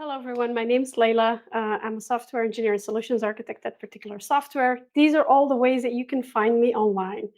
Hello, everyone. My name's Laila. I'm a software engineer and solutions architect at Particular Software. These are all the ways that you can find me online.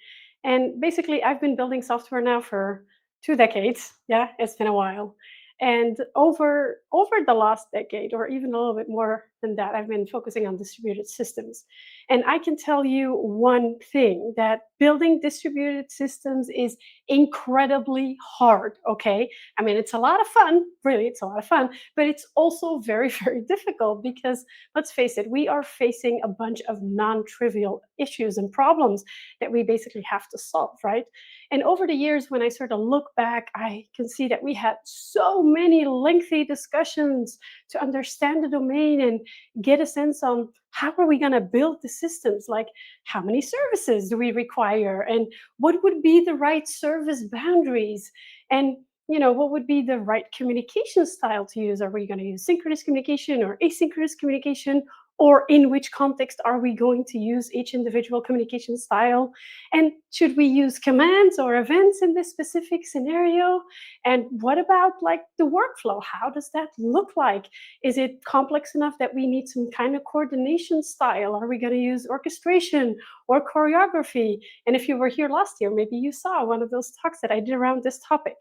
And basically, I've been building software now for 2 decades. Yeah, it's been a while. And over the last decade, or even a little bit more than that, I've been focusing on distributed systems. And I can tell you one thing that building distributed systems is incredibly hard. Okay, I mean, it's a lot of fun. Really, it's a lot of fun, but it's also very, very difficult because let's face it, we are facing a bunch of non-trivial issues and problems that we basically have to solve, right? And over the years, when I sort of look back, I can see that we had so many lengthy discussions to understand the domain and get a sense on how are we going to build the systems, like how many services do we require and what would be the right service boundaries, and what would be the right communication style to use? Are we going to use synchronous communication or asynchronous communication? Or in which context are we going to use each individual communication style? And should we use commands or events in this specific scenario? And what about like the workflow? How does that look like? Is it complex enough that we need some kind of coordination style? Are we going to use orchestration or choreography? And if you were here last year, maybe you saw one of those talks that I did around this topic.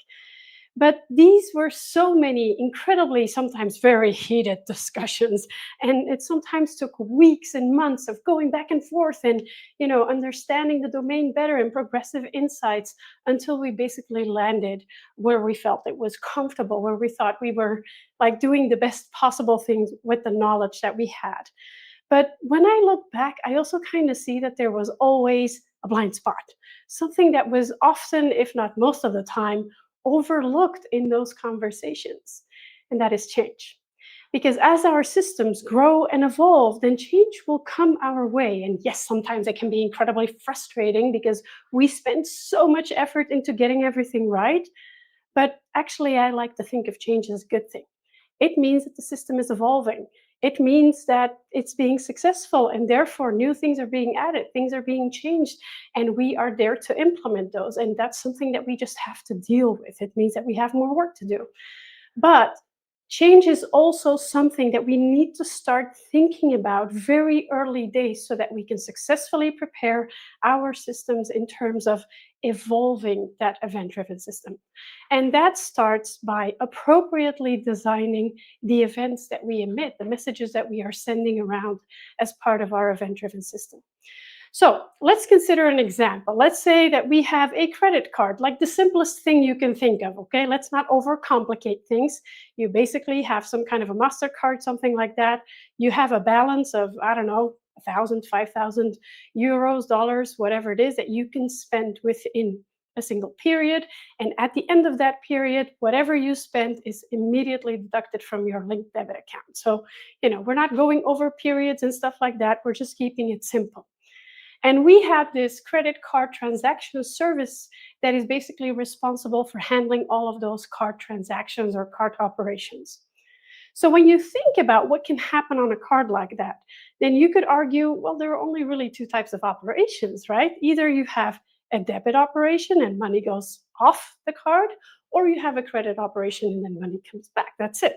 But these were so many incredibly, sometimes very heated discussions. And it sometimes took weeks and months of going back and forth and, understanding the domain better and progressive insights until we basically landed where we felt it was comfortable, where we thought we were like doing the best possible things with the knowledge that we had. But when I look back, I also kind of see that there was always a blind spot, something that was often, if not most of the time, overlooked in those conversations, and that is change. Because as our systems grow and evolve, then change will come our way. And yes, sometimes it can be incredibly frustrating because we spend so much effort into getting everything right. But actually, I like to think of change as a good thing. It means that the system is evolving. It means that it's being successful, and therefore new things are being added, things are being changed, and we are there to implement those. And that's something that we just have to deal with. It means that we have more work to do. But change is also something that we need to start thinking about very early days so that we can successfully prepare our systems in terms of evolving that event driven system. And that starts by appropriately designing the events that we emit, the messages that we are sending around as part of our event driven system. So let's consider an example. Let's say that we have a credit card, like the simplest thing you can think of, okay? Let's not overcomplicate things. You basically have some kind of a MasterCard, something like that. You have a balance of, I don't know, 1,000, 5,000 euros, dollars, whatever it is that you can spend within a single period. And at the end of that period, whatever you spend is immediately deducted from your linked debit account. So, we're not going over periods and stuff like that. We're just keeping it simple. And we have this credit card transaction service that is basically responsible for handling all of those card transactions or card operations. So when you think about what can happen on a card like that, then you could argue, well, there are only really two types of operations, right? Either you have a debit operation and money goes off the card, or you have a credit operation and then money comes back. That's it.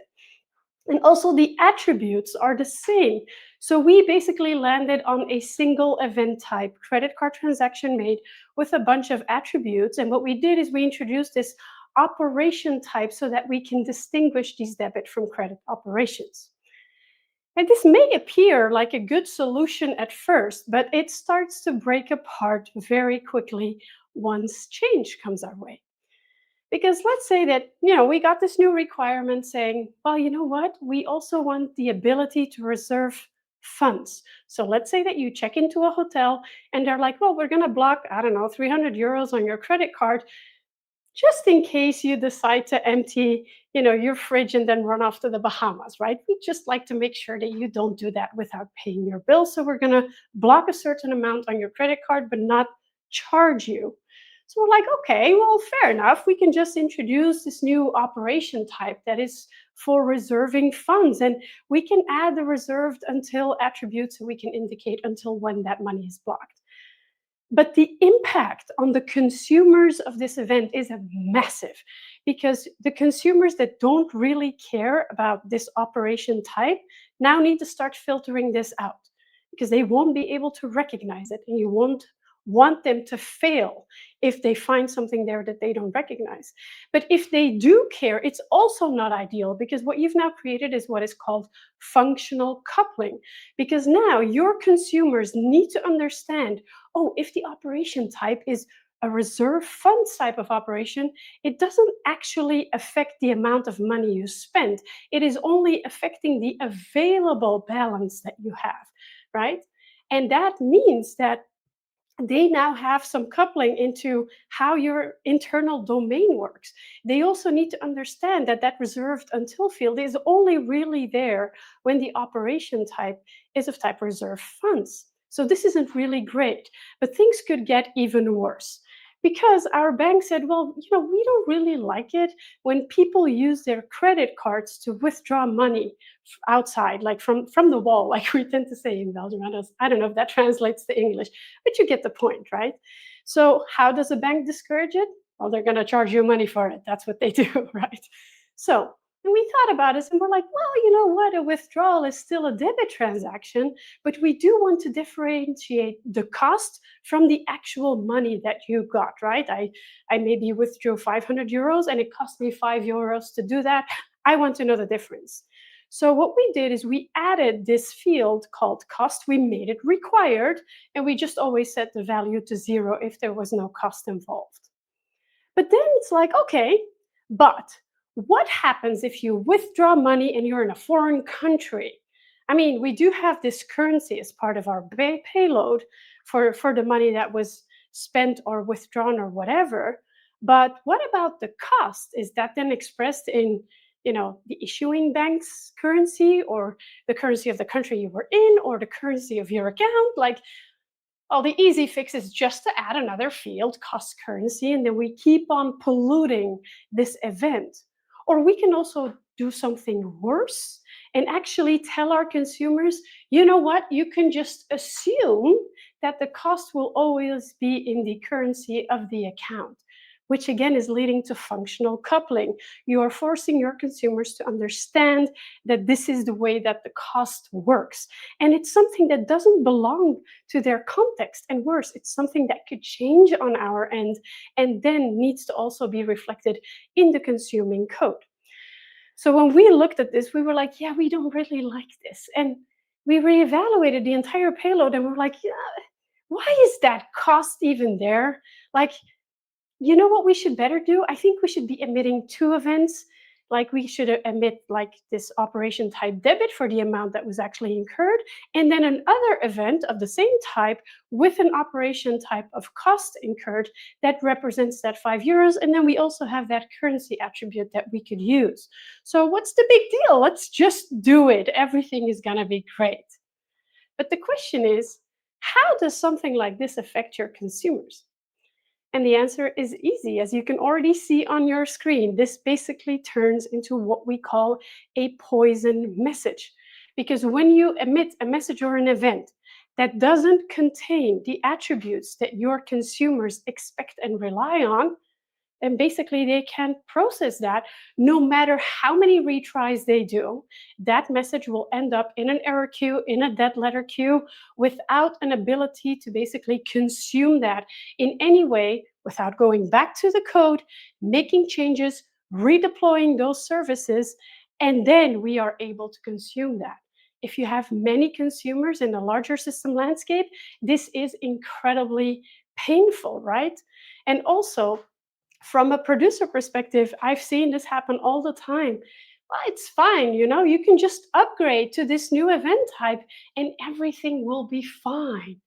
And also the attributes are the same. So we basically landed on a single event type credit card transaction made with a bunch of attributes. And what we did is we introduced this operation type so that we can distinguish these debit from credit operations. And this may appear like a good solution at first, but it starts to break apart very quickly once change comes our way. Because let's say that, we got this new requirement saying, well, you know what? We also want the ability to reserve funds. So let's say that you check into a hotel and they're like, well, we're going to block, I don't know, 300 euros on your credit card just in case you decide to empty, your fridge and then run off to the Bahamas, right? We just like to make sure that you don't do that without paying your bill. So we're going to block a certain amount on your credit card, but not charge you. So we're like, okay, well, fair enough. We can just introduce this new operation type that is for reserving funds. And we can add the reserved until attribute so we can indicate until when that money is blocked. But the impact on the consumers of this event is a massive, because the consumers that don't really care about this operation type now need to start filtering this out, because they won't be able to recognize it, and you won't want them to fail if they find something there that they don't recognize. But if they do care, it's also not ideal, because what you've now created is what is called functional coupling. Because now your consumers need to understand, oh, if the operation type is a reserve funds type of operation, it doesn't actually affect the amount of money you spend. It is only affecting the available balance that you have, right? And that means that they now have some coupling into how your internal domain works. They also need to understand that that reserved until field is only really there when the operation type is of type reserve funds. So this isn't really great, but things could get even worse, because our bank said, well, we don't really like it when people use their credit cards to withdraw money outside, like from the wall, like we tend to say in Belgium. I don't know if that translates to English, but you get the point, right? So how does a bank discourage it? Well, they're going to charge you money for it. That's what they do, right? So and we thought about this and we're like, well, you know what? A withdrawal is still a debit transaction, but we do want to differentiate the cost from the actual money that you got, right? I maybe withdrew 500 euros and it cost me 5 euros to do that. I want to know the difference. So what we did is we added this field called cost. We made it required, and we just always set the value to 0 if there was no cost involved. But then it's like, okay, but what happens if you withdraw money and you're in a foreign country? I mean, we do have this currency as part of our payload for the money that was spent or withdrawn or whatever. But what about the cost? Is that then expressed in the issuing bank's currency, or the currency of the country you were in, or the currency of your account? Like, well, the easy fix is just to add another field, cost currency, and then we keep on polluting this event. Or we can also do something worse and actually tell our consumers, you know what, you can just assume that the cost will always be in the currency of the account, which again is leading to functional coupling. You are forcing your consumers to understand that this is the way that the cost works. And it's something that doesn't belong to their context. And worse, it's something that could change on our end and then needs to also be reflected in the consuming code. So when we looked at this, we were like, yeah, we don't really like this. And we reevaluated the entire payload and we're like, yeah, why is that cost even there? Like, you know what we should better do? I think we should be emitting two events. Like, we should emit like this operation type debit for the amount that was actually incurred, and then another event of the same type with an operation type of cost incurred that represents that 5 euros. And then we also have that currency attribute that we could use. So what's the big deal? Let's just do it. Everything is gonna be great. But the question is, how does something like this affect your consumers? And the answer is easy. As you can already see on your screen, this basically turns into what we call a poison message. Because when you emit a message or an event that doesn't contain the attributes that your consumers expect and rely on, and basically they can't process that. No matter how many retries they do, that message will end up in an error queue, in a dead letter queue, without an ability to basically consume that in any way, without going back to the code, making changes, redeploying those services, and then we are able to consume that. If you have many consumers in a larger system landscape, this is incredibly painful, right? And also, from a producer perspective, I've seen this happen all the time. Well, it's fine, you can just upgrade to this new event type and everything will be fine.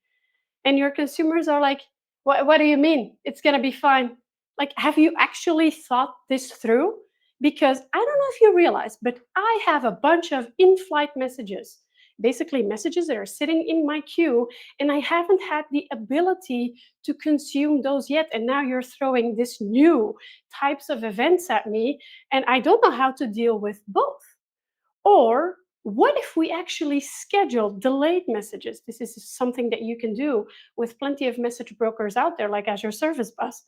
And your consumers are like, what do you mean it's going to be fine? Like, have you actually thought this through? Because I don't know if you realize, but I have a bunch of in-flight messages, basically messages that are sitting in my queue, and I haven't had the ability to consume those yet. And now you're throwing this new types of events at me, and I don't know how to deal with both. Or What if we actually schedule delayed messages? This is something that you can do with plenty of message brokers out there, like Azure Service Bus.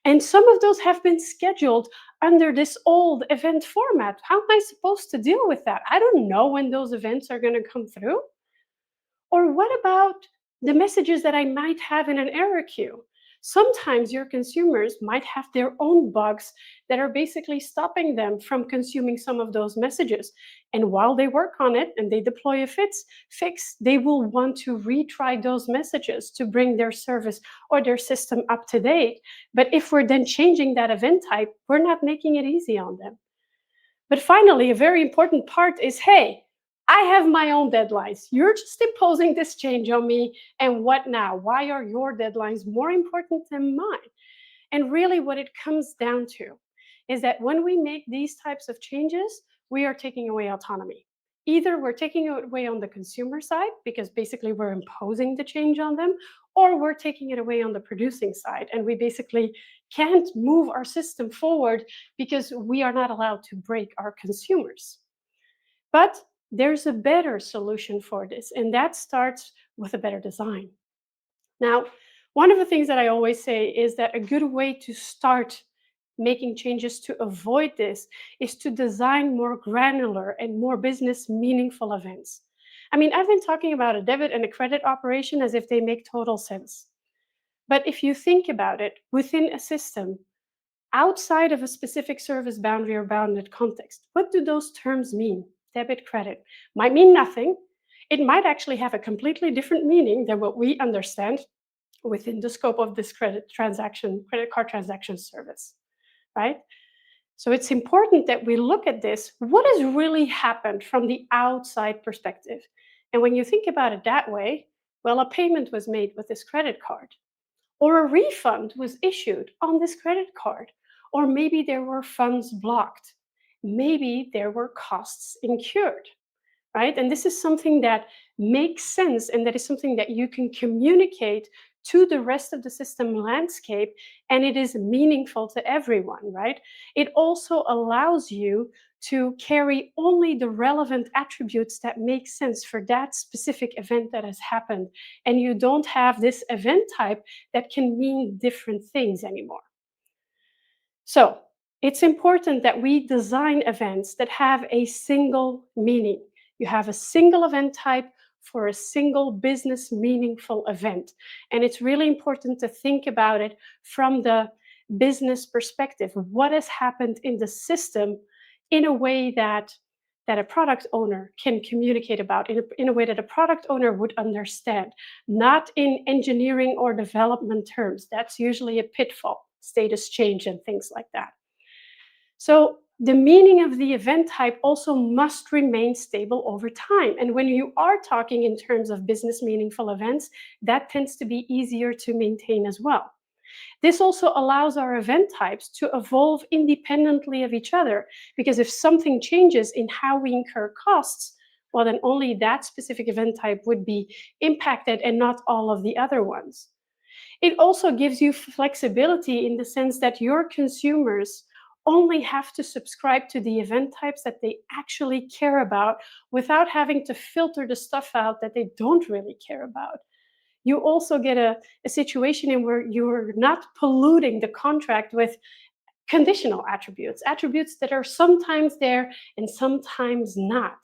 And some of those have been scheduled under this old event format. How am I supposed to deal with that? I don't know when those events are going to come through. Or what about the messages that I might have in an error queue? Sometimes your consumers might have their own bugs that are basically stopping them from consuming some of those messages. And while they work on it and they deploy a fix, they will want to retry those messages to bring their service or their system up to date. But if we're then changing that event type, we're not making it easy on them. But finally, a very important part is, hey, I have my own deadlines. You're just imposing this change on me. And what now? Why are your deadlines more important than mine? And really, what it comes down to is that when we make these types of changes, we are taking away autonomy. Either we're taking it away on the consumer side, because basically we're imposing the change on them, or we're taking it away on the producing side. And we basically can't move our system forward because we are not allowed to break our consumers. But there's a better solution for this, and that starts with a better design. Now, one of the things that I always say is that a good way to start making changes to avoid this is to design more granular and more business meaningful events. I mean, I've been talking about a debit and a credit operation as if they make total sense. But if you think about it within a system, outside of a specific service boundary or bounded context, what do those terms mean? Debit, credit might mean nothing. It might actually have a completely different meaning than what we understand within the scope of this credit card transaction service, right? So it's important that we look at this. What has really happened from the outside perspective? And when you think about it that way, well, a payment was made with this credit card, or a refund was issued on this credit card, or maybe there were funds blocked, maybe there were costs incurred, right? And this is something that makes sense, and that is something that you can communicate to the rest of the system landscape, and it is meaningful to everyone, right? It also allows you to carry only the relevant attributes that make sense for that specific event that has happened. And you don't have this event type that can mean different things anymore. So it's important that we design events that have a single meaning. You have a single event type for a single business meaningful event. And it's really important to think about it from the business perspective. What has happened in the system in a way that a product owner can communicate about, in a way that a product owner would understand, not in engineering or development terms. That's usually a pitfall, status change and things like that. So the meaning of the event type also must remain stable over time. And when you are talking in terms of business meaningful events, that tends to be easier to maintain as well. This also allows our event types to evolve independently of each other, because if something changes in how we incur costs, well, then only that specific event type would be impacted and not all of the other ones. It also gives you flexibility in the sense that your consumers only have to subscribe to the event types that they actually care about, without having to filter the stuff out that they don't really care about. You also get a situation in where you're not polluting the contract with conditional attributes, attributes that are sometimes there and sometimes not.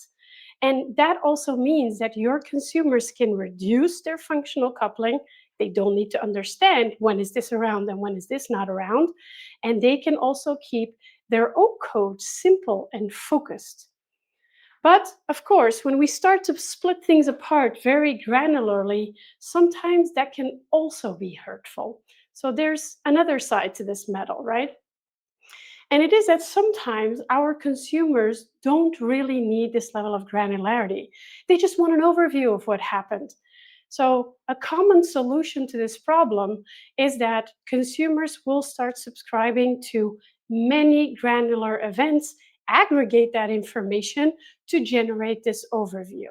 And that also means that your consumers can reduce their functional coupling. They don't need to understand when is this around and when is this not around. And they can also keep their own code simple and focused. But of course, when we start to split things apart very granularly, sometimes that can also be hurtful. So there's another side to this medal, right? And it is that sometimes our consumers don't really need this level of granularity. They just want an overview of what happened. So, a common solution to this problem is that consumers will start subscribing to many granular events, aggregate that information to generate this overview.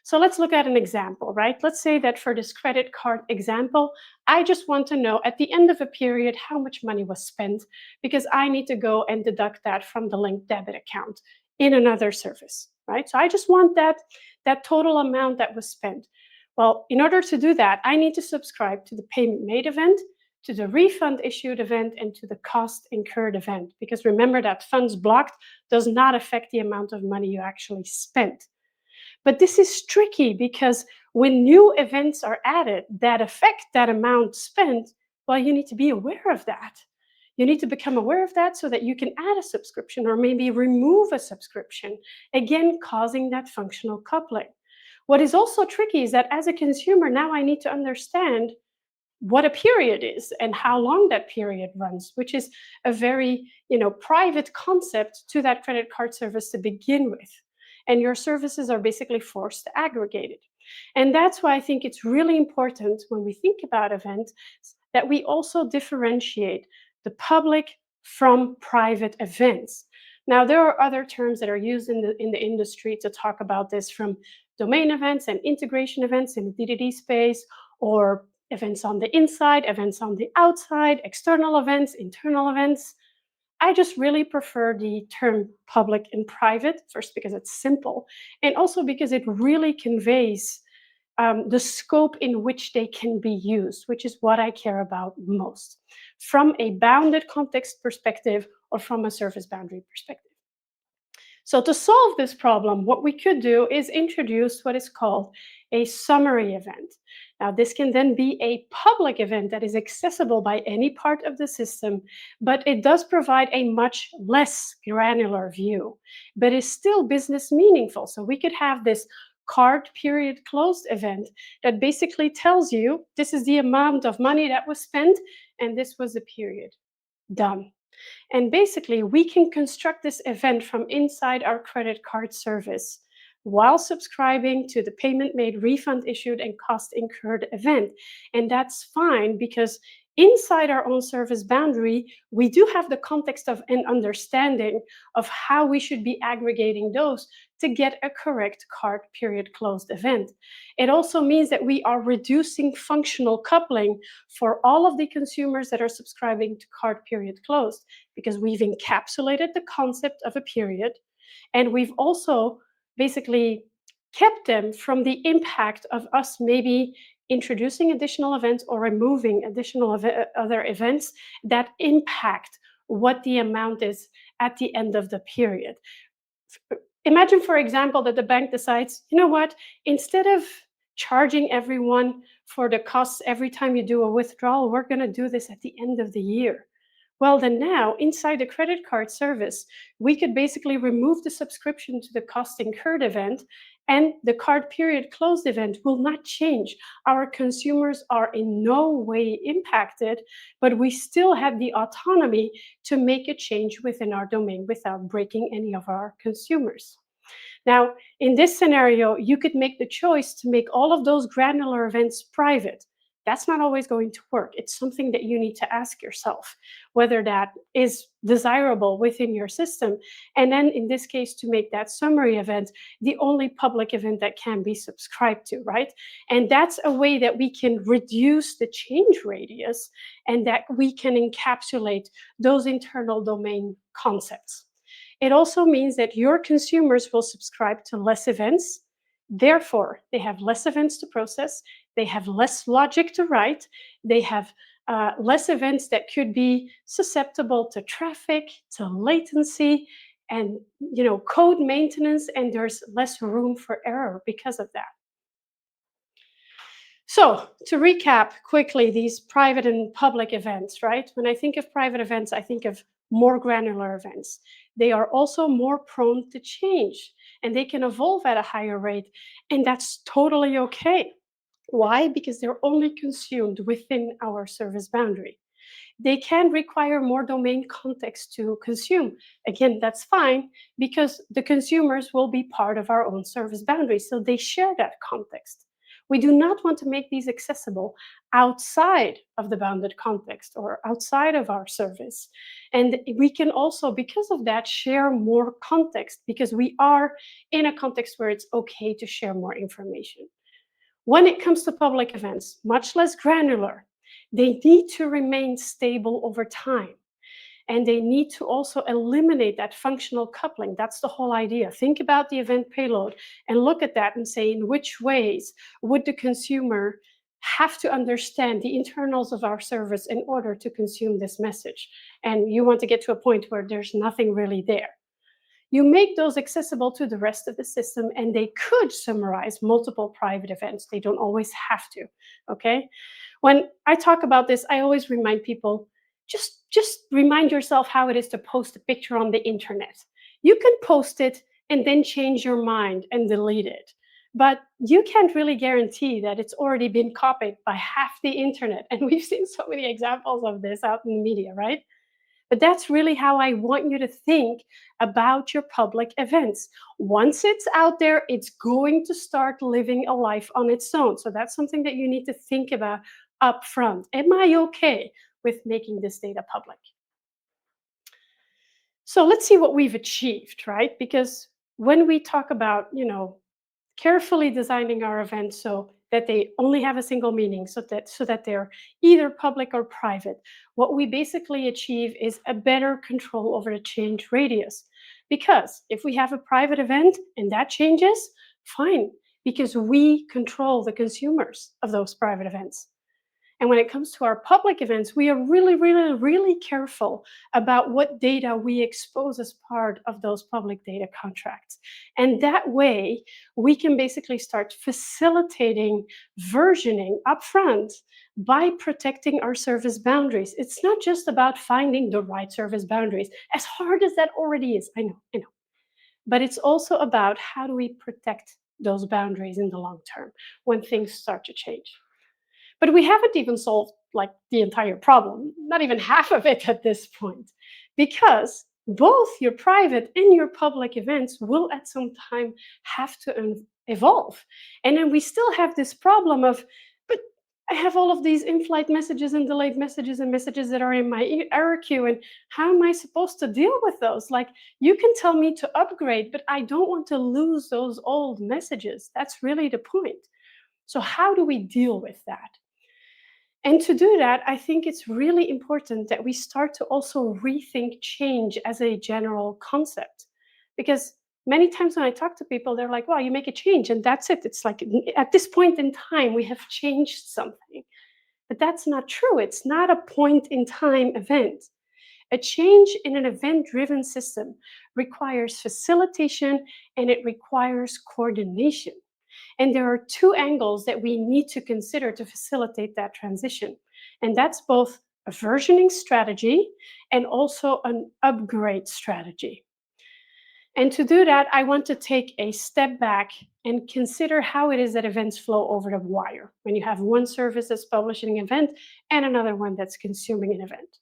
So let's look at an example, right? Let's say that for this credit card example, I just want to know at the end of a period how much money was spent, because I need to go and deduct that from the linked debit account in another service. right? So I just want that total amount that was spent. Well, in order to do that, I need to subscribe to the payment made event, to the refund issued event, and to the cost incurred event. Because remember that funds blocked does not affect the amount of money you actually spent. But this is tricky because when new events are added that affect that amount spent, well, you need to be aware of that. You need to become aware of that so that you can add a subscription or maybe remove a subscription, again, causing that functional coupling. What is also tricky is that as a consumer, now I need to understand what a period is and how long that period runs, which is a very private concept to that credit card service to begin with. And your services are basically forced to aggregate it. And that's why I think it's really important when we think about events that we also differentiate the public from private events. Now, there are other terms that are used in the industry to talk about this, from domain events and integration events in the DDD space, or events on the inside, events on the outside, external events, internal events. I just really prefer the term public and private, first because it's simple, and also because it really conveys the scope in which they can be used, which is what I care about most, from a bounded context perspective or from a service boundary perspective. So to solve this problem, what we could do is introduce what is called a summary event. Now, this can then be a public event that is accessible by any part of the system, but it does provide a much less granular view, but is still business meaningful. So we could have this card period closed event that basically tells you this is the amount of money that was spent and this was the period. Done. And basically, we can construct this event from inside our credit card service while subscribing to the payment made, refund issued, and cost incurred event. And that's fine because inside our own service boundary, we do have the context of an understanding of how we should be aggregating those to get a correct card period closed event. It also means that we are reducing functional coupling for all of the consumers that are subscribing to card period closed, because we've encapsulated the concept of a period, and we've also basically kept them from the impact of us maybe introducing additional events or removing additional other events that impact what the amount is at the end of the period. Imagine, for example, that the bank decides, you know what, instead of charging everyone for the costs every time you do a withdrawal, we're going to do this at the end of the year. Well, then now, inside the credit card service, we could basically remove the subscription to the cost incurred event, and the card period closed event will not change. Our consumers are in no way impacted, but we still have the autonomy to make a change within our domain without breaking any of our consumers. Now, in this scenario, you could make the choice to make all of those granular events private. That's not always going to work. It's something that you need to ask yourself whether that is desirable within your system. And then in this case, to make that summary event the only public event that can be subscribed to, right? And that's a way that we can reduce the change radius and that we can encapsulate those internal domain concepts. It also means that your consumers will subscribe to less events. Therefore, they have less events to process, they have less logic to write, they have less events that could be susceptible to traffic, to latency, and code maintenance, and there's less room for error because of that. So, to recap quickly these private and public events, right? When I think of private events, I think of more granular events. They are also more prone to change and they can evolve at a higher rate, and that's totally okay. Why? Because they're only consumed within our service boundary. They can require more domain context to consume. Again, that's fine because the consumers will be part of our own service boundary, so they share that context. We do not want to make these accessible outside of the bounded context or outside of our service. And we can also, because of that, share more context because we are in a context where it's okay to share more information. When it comes to public events, much less granular, they need to remain stable over time. And they need to also eliminate that functional coupling. That's the whole idea. Think about the event payload and look at that and say, in which ways would the consumer have to understand the internals of our service in order to consume this message? And you want to get to a point where there's nothing really there. You make those accessible to the rest of the system, and they could summarize multiple private events. They don't always have to, okay? When I talk about this, I always remind people, just remind yourself how it is to post a picture on the internet. You can post it and then change your mind and delete it. But you can't really guarantee that it's already been copied by half the internet. And we've seen so many examples of this out in the media, right? But that's really how I want you to think about your public events. Once it's out there, it's going to start living a life on its own. So that's something that you need to think about up front. Am I okay with making this data public? So let's see what we've achieved, right? Because when we talk about, carefully designing our events so that they only have a single meaning, so that they're either public or private, what we basically achieve is a better control over the change radius. Because if we have a private event and that changes, fine, because we control the consumers of those private events. And when it comes to our public events, we are really, really, really careful about what data we expose as part of those public data contracts. And that way, we can basically start facilitating versioning upfront by protecting our service boundaries. It's not just about finding the right service boundaries, as hard as that already is. I know. But it's also about how do we protect those boundaries in the long term when things start to change. But we haven't even solved like the entire problem, not even half of it at this point, because both your private and your public events will at some time have to evolve. And then we still have this problem of, but I have all of these in-flight messages and delayed messages and messages that are in my error queue, and how am I supposed to deal with those? Like, you can tell me to upgrade, but I don't want to lose those old messages. That's really the point. So how do we deal with that? And to do that, I think it's really important that we start to also rethink change as a general concept. Because many times when I talk to people, they're like, well, you make a change and that's it. It's like at this point in time, we have changed something. But that's not true. It's not a point in time event. A change in an event driven system requires facilitation and it requires coordination. And there are two angles that we need to consider to facilitate that transition. And that's both a versioning strategy and also an upgrade strategy. And to do that, I want to take a step back and consider how it is that events flow over the wire when you have one service that's publishing an event and another one that's consuming an event.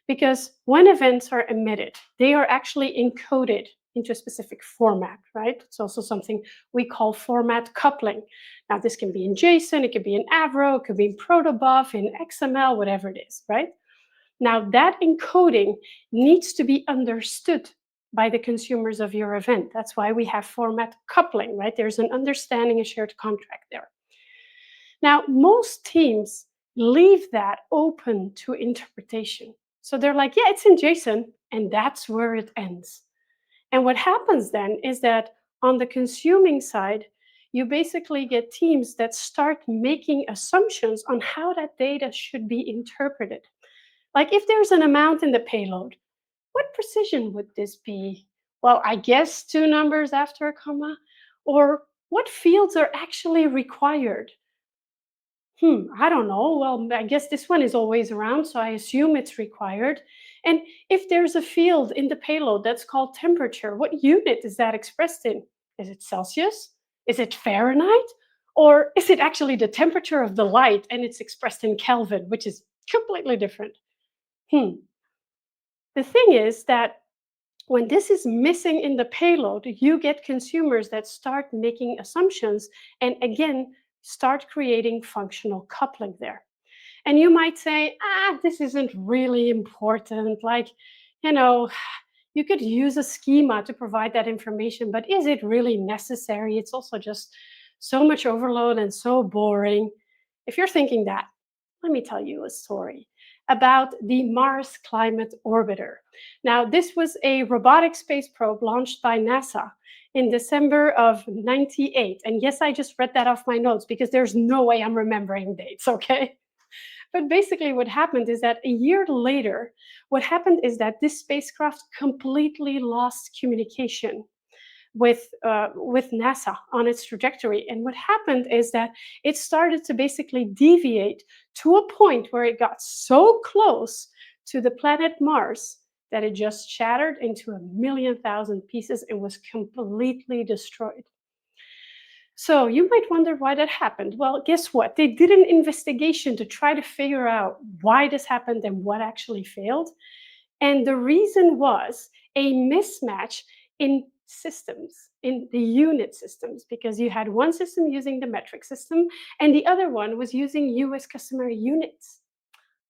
Because when events are emitted, they are actually encoded into a specific format, right? It's also something we call format coupling. Now, this can be in JSON, it could be in Avro, it could be in protobuf, in XML, whatever it is, right? Now, that encoding needs to be understood by the consumers of your event. That's why we have format coupling, right? There's an understanding, a shared contract there. Now, most teams leave that open to interpretation. So they're like, yeah, it's in JSON, and that's where it ends. And what happens then is that on the consuming side, you basically get teams that start making assumptions on how that data should be interpreted. Like if there's an amount in the payload, what precision would this be? Well, I guess two numbers after a comma. Or what fields are actually required? I don't know. Well, I guess this one is always around, so I assume it's required. And if there's a field in the payload that's called temperature, what unit is that expressed in? Is it Celsius? Is it Fahrenheit? Or is it actually the temperature of the light and it's expressed in Kelvin, which is completely different? Hmm. The thing is that when this is missing in the payload, you get consumers that start making assumptions and again start creating functional coupling there. And you might say, this isn't really important. Like, you know, you could use a schema to provide that information, but is it really necessary? It's also just so much overload and so boring. If you're thinking that, let me tell you a story. about the Mars Climate Orbiter. Now, this was a robotic space probe launched by NASA in December of 98. And yes, I just read that off my notes because there's no way I'm remembering dates, okay? But basically, what happened is that a year later, what happened is that this spacecraft completely lost communication with NASA on its trajectory. And what happened is that it started to basically deviate to a point where it got so close to the planet Mars that it just shattered into a million thousand pieces and was completely destroyed. So you might wonder why that happened. Well, guess what? They did an investigation to try to figure out why this happened and what actually failed. And the reason was a mismatch in systems, in the unit systems, because you had one system using the metric system and the other one was using US customary units.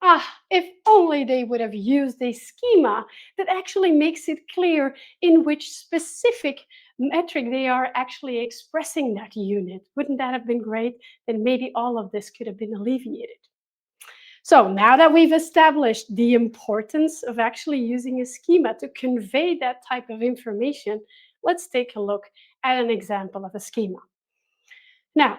Ah, if only they would have used a schema that actually makes it clear in which specific metric they are actually expressing that unit. Wouldn't that have been great? Then maybe all of this could have been alleviated. So now that we've established the importance of actually using a schema to convey that type of information, let's take a look at an example of a schema. Now,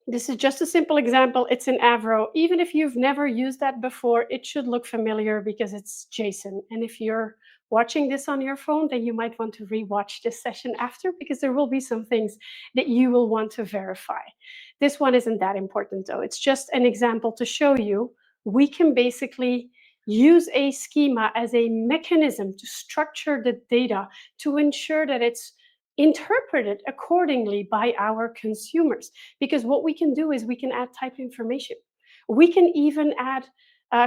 this is just a simple example. It's in Avro. Even if you've never used that before, it should look familiar because it's JSON. And if you're watching this on your phone, then you might want to rewatch this session after because there will be some things that you will want to verify. This one isn't that important though. It's just an example to show you we can basically use a schema as a mechanism to structure the data to ensure that it's interpreted accordingly by our consumers. Because what we can do is we can add type information. We can even add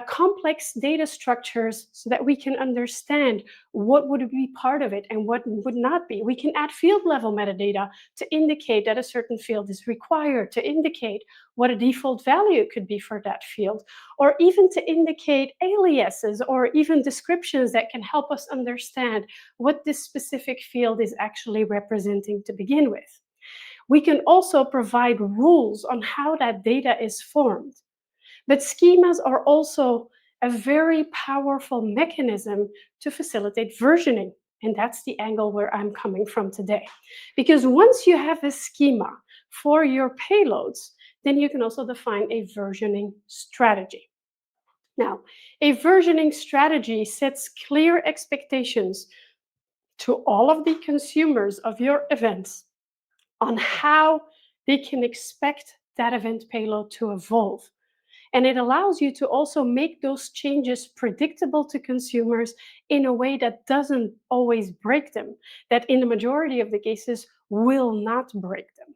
complex data structures so that we can understand what would be part of it and what would not be. We can add field level metadata to indicate that a certain field is required, to indicate what a default value could be for that field, or even to indicate aliases or even descriptions that can help us understand what this specific field is actually representing to begin with. We can also provide rules on how that data is formed. But schemas are also a very powerful mechanism to facilitate versioning. And that's the angle where I'm coming from today. Because once you have a schema for your payloads, then you can also define a versioning strategy. Now, a versioning strategy sets clear expectations to all of the consumers of your events on how they can expect that event payload to evolve. And it allows you to also make those changes predictable to consumers in a way that doesn't always break them, that in the majority of the cases will not break them.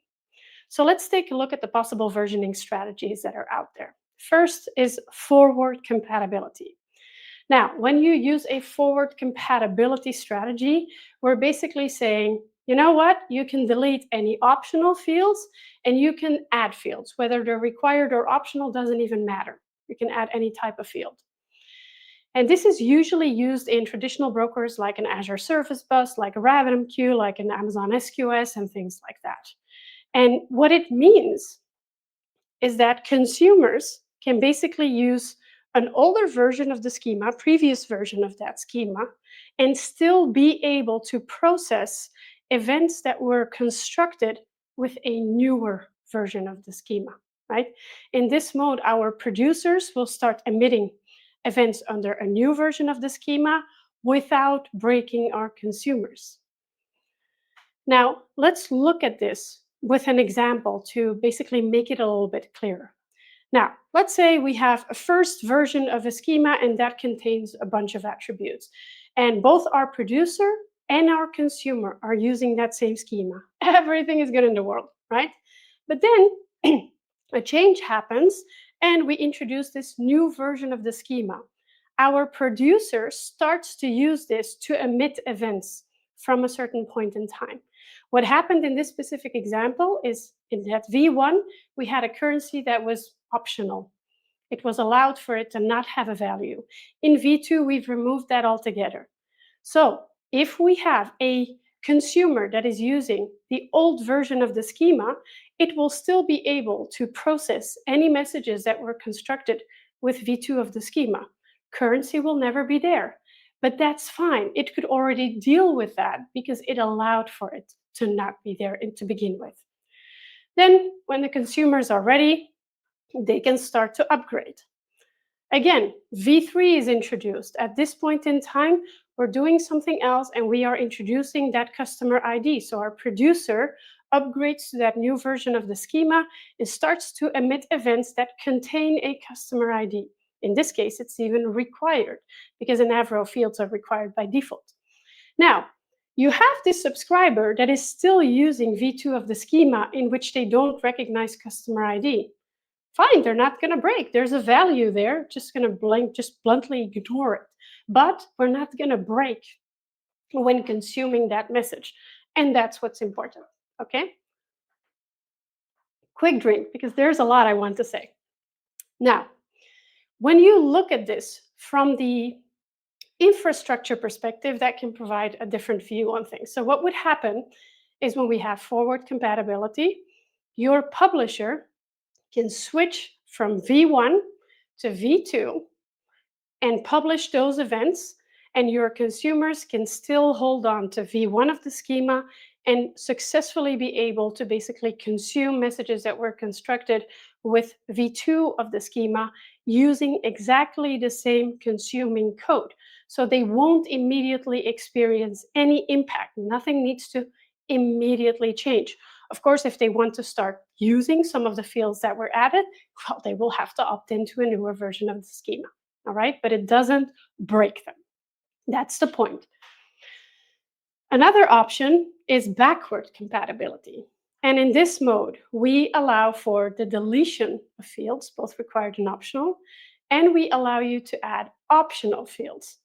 So let's take a look at the possible versioning strategies that are out there. First is forward compatibility. Now, when you use a forward compatibility strategy, we're basically saying, you know what, you can delete any optional fields and you can add fields. Whether they're required or optional doesn't even matter. You can add any type of field. And this is usually used in traditional brokers like an Azure Service Bus, like a RabbitMQ, like an Amazon SQS, and things like that. And what it means is that consumers can basically use an older version of the schema, previous version of that schema, and still be able to process events that were constructed with a newer version of the schema, right? In this mode, our producers will start emitting events under a new version of the schema without breaking our consumers. Now, let's look at this with an example to basically make it a little bit clearer. Now, let's say we have a first version of a schema and that contains a bunch of attributes. And both our producer and our consumer are using that same schema. Everything is good in the world, right? But then a change happens and we introduce this new version of the schema. Our producer starts to use this to emit events from a certain point in time. What happened in this specific example is in that V1, we had a currency that was optional. It was allowed for it to not have a value. In V2, we've removed that altogether. So if we have a consumer that is using the old version of the schema, it will still be able to process any messages that were constructed with V2 of the schema. Currency will never be there, but that's fine. It could already deal with that because it allowed for it to not be there to begin with. Then, when the consumers are ready, they can start to upgrade. Again, V3 is introduced. At this point in time, we're doing something else and we are introducing that customer ID. So our producer upgrades to that new version of the schema and starts to emit events that contain a customer ID. In this case, it's even required because in Avro fields are required by default. Now, you have this subscriber that is still using V2 of the schema in which they don't recognize customer ID. Fine, they're not going to break. There's a value there, just going to just bluntly ignore it. But we're not going to break when consuming that message. And that's what's important. Okay? Quick drink, because there's a lot I want to say. Now, when you look at this from the infrastructure perspective, that can provide a different view on things. So, what would happen is when we have forward compatibility, your publisher can switch from V1 to V2 and publish those events, and your consumers can still hold on to V1 of the schema and successfully be able to basically consume messages that were constructed with V2 of the schema using exactly the same consuming code. So they won't immediately experience any impact. Nothing needs to immediately change. Of course, if they want to start using some of the fields that were added, well, they will have to opt into a newer version of the schema. All right, but it doesn't break them. That's the point. Another option is backward compatibility. And in this mode, we allow for the deletion of fields, both required and optional, and we allow you to add optional fields.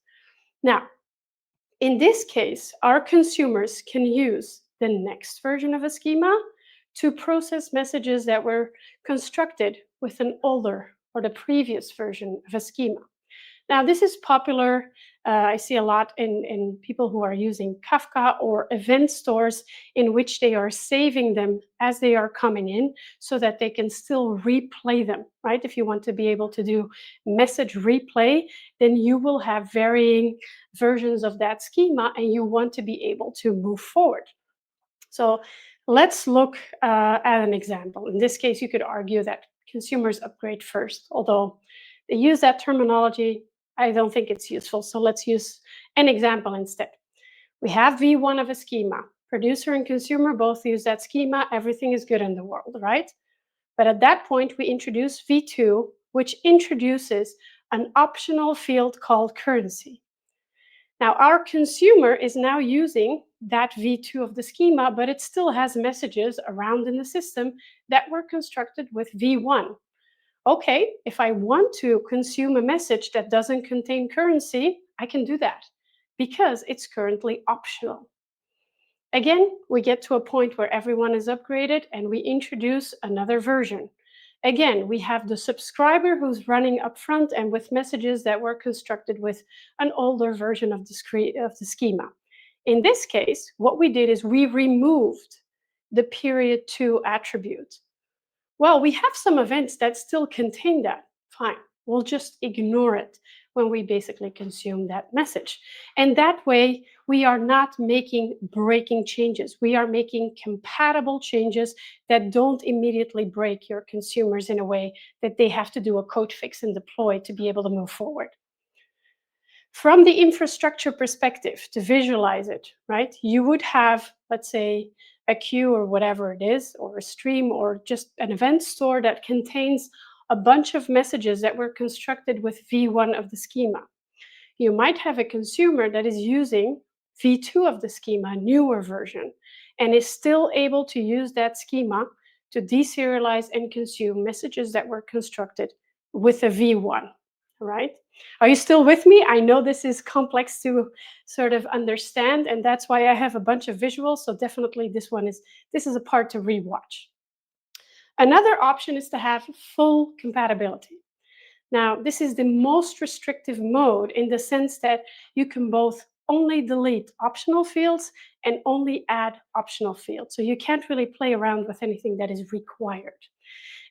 Now, in this case, our consumers can use the next version of a schema to process messages that were constructed with an older or the previous version of a schema. Now, this is popular. I see a lot in people who are using Kafka or event stores in which they are saving them as they are coming in so that they can still replay them, right? If you want to be able to do message replay, then you will have varying versions of that schema and you want to be able to move forward. So let's look at an example. In this case, you could argue that consumers upgrade first, although they use that terminology. I don't think it's useful. So let's use an example instead. We have V1 of a schema. Producer and consumer both use that schema. Everything is good in the world, right? But at that point, we introduce V2, which introduces an optional field called currency. Now, our consumer is now using that V2 of the schema, but it still has messages around in the system that were constructed with V1. Okay, if I want to consume a message that doesn't contain currency, I can do that because it's currently optional. Again, we get to a point where everyone is upgraded and we introduce another version. Again, we have the subscriber who's running up front and with messages that were constructed with an older version of the schema. In this case, what we did is we removed the period 2 attribute. Well, we have some events that still contain that. Fine. We'll just ignore it when we basically consume that message. And that way, we are not making breaking changes. We are making compatible changes that don't immediately break your consumers in a way that they have to do a code fix and deploy to be able to move forward. From the infrastructure perspective, to visualize it, right, you would have, let's say, a queue or whatever it is, or a stream, or just an event store that contains a bunch of messages that were constructed with V1 of the schema. You might have a consumer that is using V2 of the schema, a newer version, and is still able to use that schema to deserialize and consume messages that were constructed with a V1, right? Are you still with me? I know this is complex to sort of understand, and that's why I have a bunch of visuals. So definitely this is a part to rewatch. Another option is to have full compatibility. Now, this is the most restrictive mode in the sense that you can both only delete optional fields and only add optional fields. So you can't really play around with anything that is required.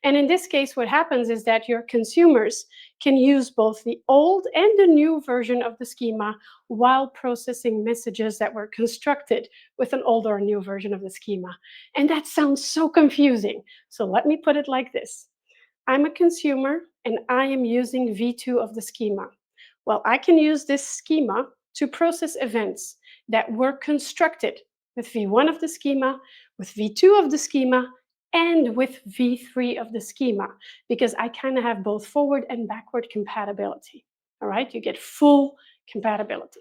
And in this case, what happens is that your consumers can use both the old and the new version of the schema while processing messages that were constructed with an old or a new version of the schema. And that sounds so confusing. So let me put it like this. I'm a consumer and I am using V2 of the schema. Well, I can use this schema to process events that were constructed with V1 of the schema, with V2 of the schema, and with V3 of the schema, because I kind of have both forward and backward compatibility. All right, you get full compatibility.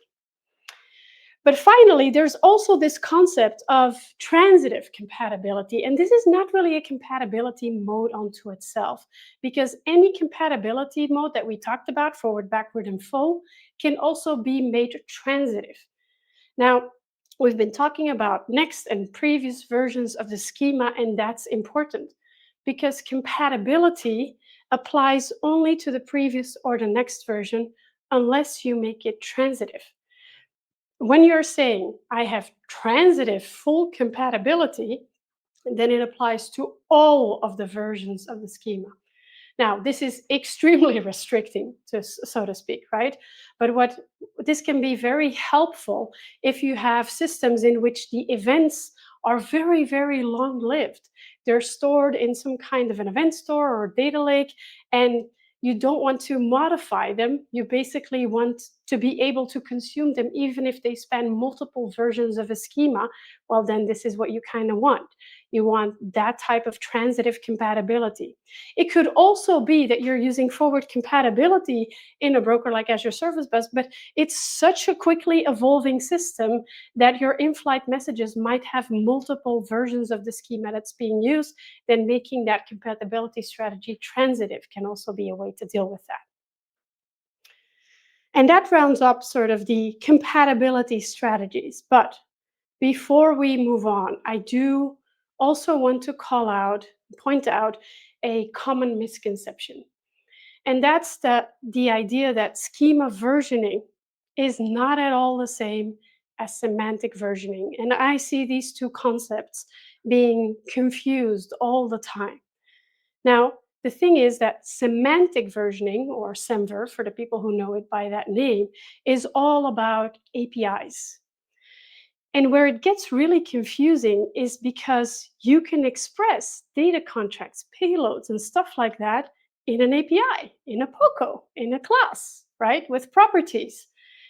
But finally, there's also this concept of transitive compatibility. And this is not really a compatibility mode unto itself, because any compatibility mode that we talked about, forward, backward, and full, can also be made transitive. Now, we've been talking about next and previous versions of the schema, and that's important because compatibility applies only to the previous or the next version unless you make it transitive. When you're saying I have transitive full compatibility, then it applies to all of the versions of the schema. Now, this is extremely restricting, so to speak, right? But what this can be very helpful if you have systems in which the events are very, very long lived. They're stored in some kind of an event store or data lake, and you don't want to modify them. You basically want to be able to consume them even if they span multiple versions of a schema. Well, then this is what you kind of want. You want that type of transitive compatibility. It could also be that you're using forward compatibility in a broker like Azure Service Bus, but it's such a quickly evolving system that your in-flight messages might have multiple versions of the schema that's being used. Then making that compatibility strategy transitive can also be a way to deal with that. And that rounds up sort of the compatibility strategies. But before we move on, I do also want to point out a common misconception. And that's the idea that schema versioning is not at all the same as semantic versioning. And I see these two concepts being confused all the time. Now, the thing is that semantic versioning, or SEMVer for the people who know it by that name, is all about APIs. And where it gets really confusing is because you can express data contracts, payloads, and stuff like that in an API, in a POCO, in a class, right? With properties.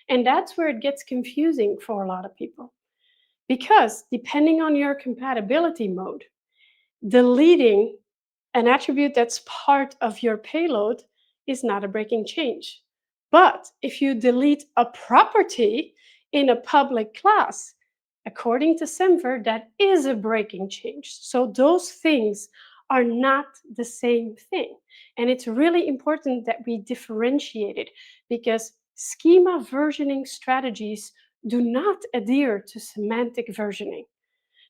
And that's where it gets confusing for a lot of people. Because depending on your compatibility mode, deleting an attribute that's part of your payload is not a breaking change. But if you delete a property in a public class, according to SEMVer, that is a breaking change. So those things are not the same thing. And it's really important that we differentiate it because schema versioning strategies do not adhere to semantic versioning.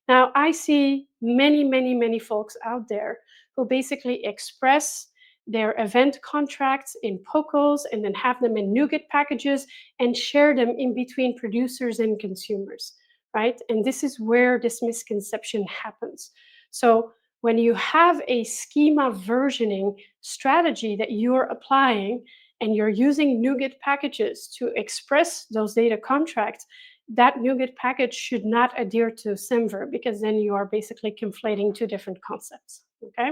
Now, I see many, many, many folks out there who basically express their event contracts in POCOs and then have them in NuGet packages and share them in between producers and consumers, right? And this is where this misconception happens. So when you have a schema versioning strategy that you're applying and you're using NuGet packages to express those data contracts, that NuGet package should not adhere to SEMVer because then you are basically conflating two different concepts, okay?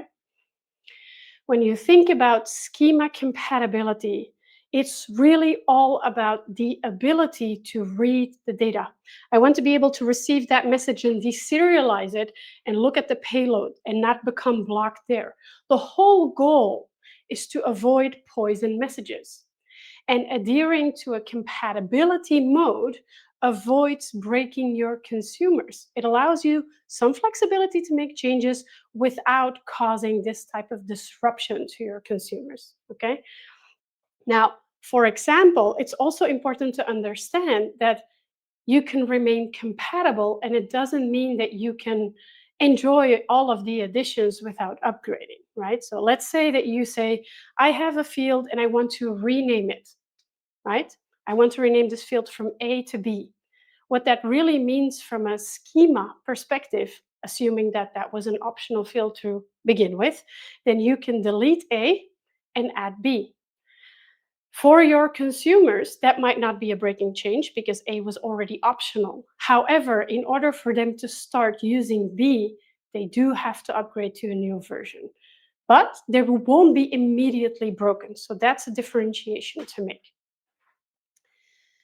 When you think about schema compatibility, it's really all about the ability to read the data. I want to be able to receive that message and deserialize it and look at the payload and not become blocked there. The whole goal is to avoid poison messages. And adhering to a compatibility mode avoids breaking your consumers. It allows you some flexibility to make changes without causing this type of disruption to your consumers. Okay? Now, for example, it's also important to understand that you can remain compatible, and it doesn't mean that you can enjoy all of the additions without upgrading, right? So let's say that you say, I have a field and I want to rename it, right? I want to rename this field from A to B. What that really means from a schema perspective, assuming that that was an optional field to begin with, then you can delete A and add B. For your consumers, that might not be a breaking change because A was already optional. However, in order for them to start using B, they do have to upgrade to a new version. But they won't be immediately broken. So that's a differentiation to make.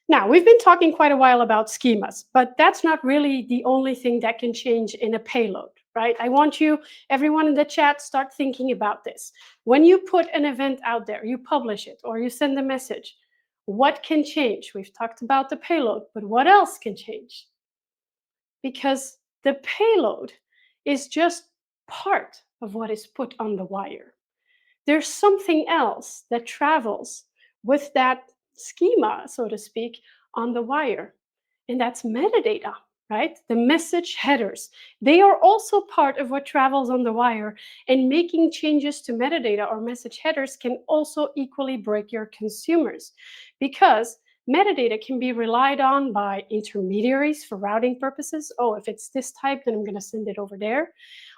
Now, we've been talking quite a while about schemas, but that's not really the only thing that can change in a payload, right? I want you, everyone in the chat, start thinking about this. When you put an event out there, you publish it or you send a message, what can change? We've talked about the payload, but what else can change? Because the payload is just part of what is put on the wire. There's something else that travels with that schema, so to speak, on the wire. And that's metadata, right? The message headers. They are also part of what travels on the wire. And making changes to metadata or message headers can also equally break your consumers because metadata can be relied on by intermediaries for routing purposes. Oh, if it's this type, then I'm going to send it over there.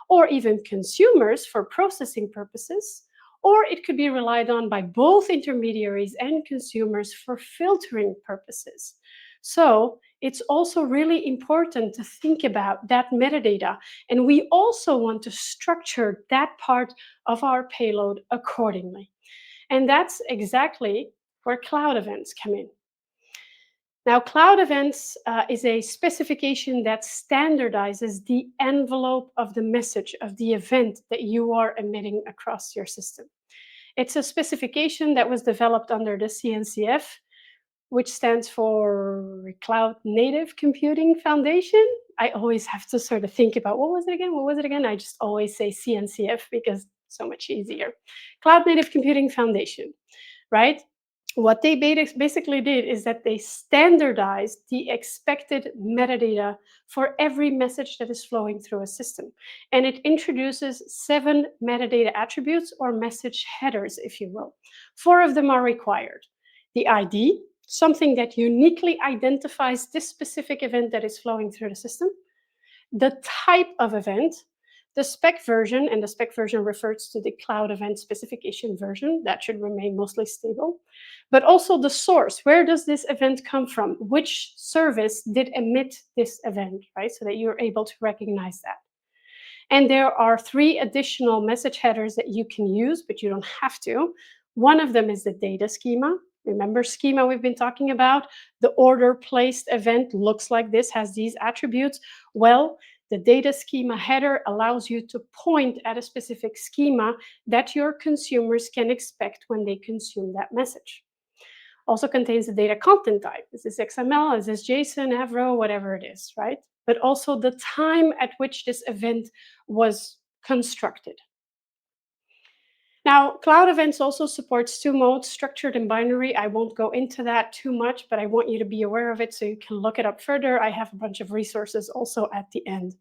Or even consumers for processing purposes, or it could be relied on by both intermediaries and consumers for filtering purposes. So it's also really important to think about that metadata, and we also want to structure that part of our payload accordingly. And that's exactly where cloud events come in. Now, cloud events is a specification that standardizes the envelope of the message of the event that you are emitting across your system. It's a specification that was developed under the CNCF, which stands for Cloud Native Computing Foundation. I always have to sort of think about what was it again? What was it again? I just always say CNCF because it's so much easier. Cloud Native Computing Foundation, right? What they basically did is that they standardized the expected metadata for every message that is flowing through a system. And it introduces 7 metadata attributes or message headers, if you will. 4 of them are required. The ID, something that uniquely identifies this specific event that is flowing through the system. The type of event, the spec version, and the spec version refers to the cloud event specification version. That should remain mostly stable. But also the source. Where does this event come from? Which service did emit this event, right? So that you're able to recognize that. And there are 3 additional message headers that you can use, but you don't have to. One of them is the data schema. Remember schema we've been talking about? The order placed event looks like this, has these attributes. Well, the data schema header allows you to point at a specific schema that your consumers can expect when they consume that message. Also contains the data content type. Is this XML? Is this JSON, Avro, whatever it is, right? But also the time at which this event was constructed. Now, Cloud Events also supports 2 modes, structured and binary. I won't go into that too much, but I want you to be aware of it so you can look it up further. I have a bunch of resources also at the end.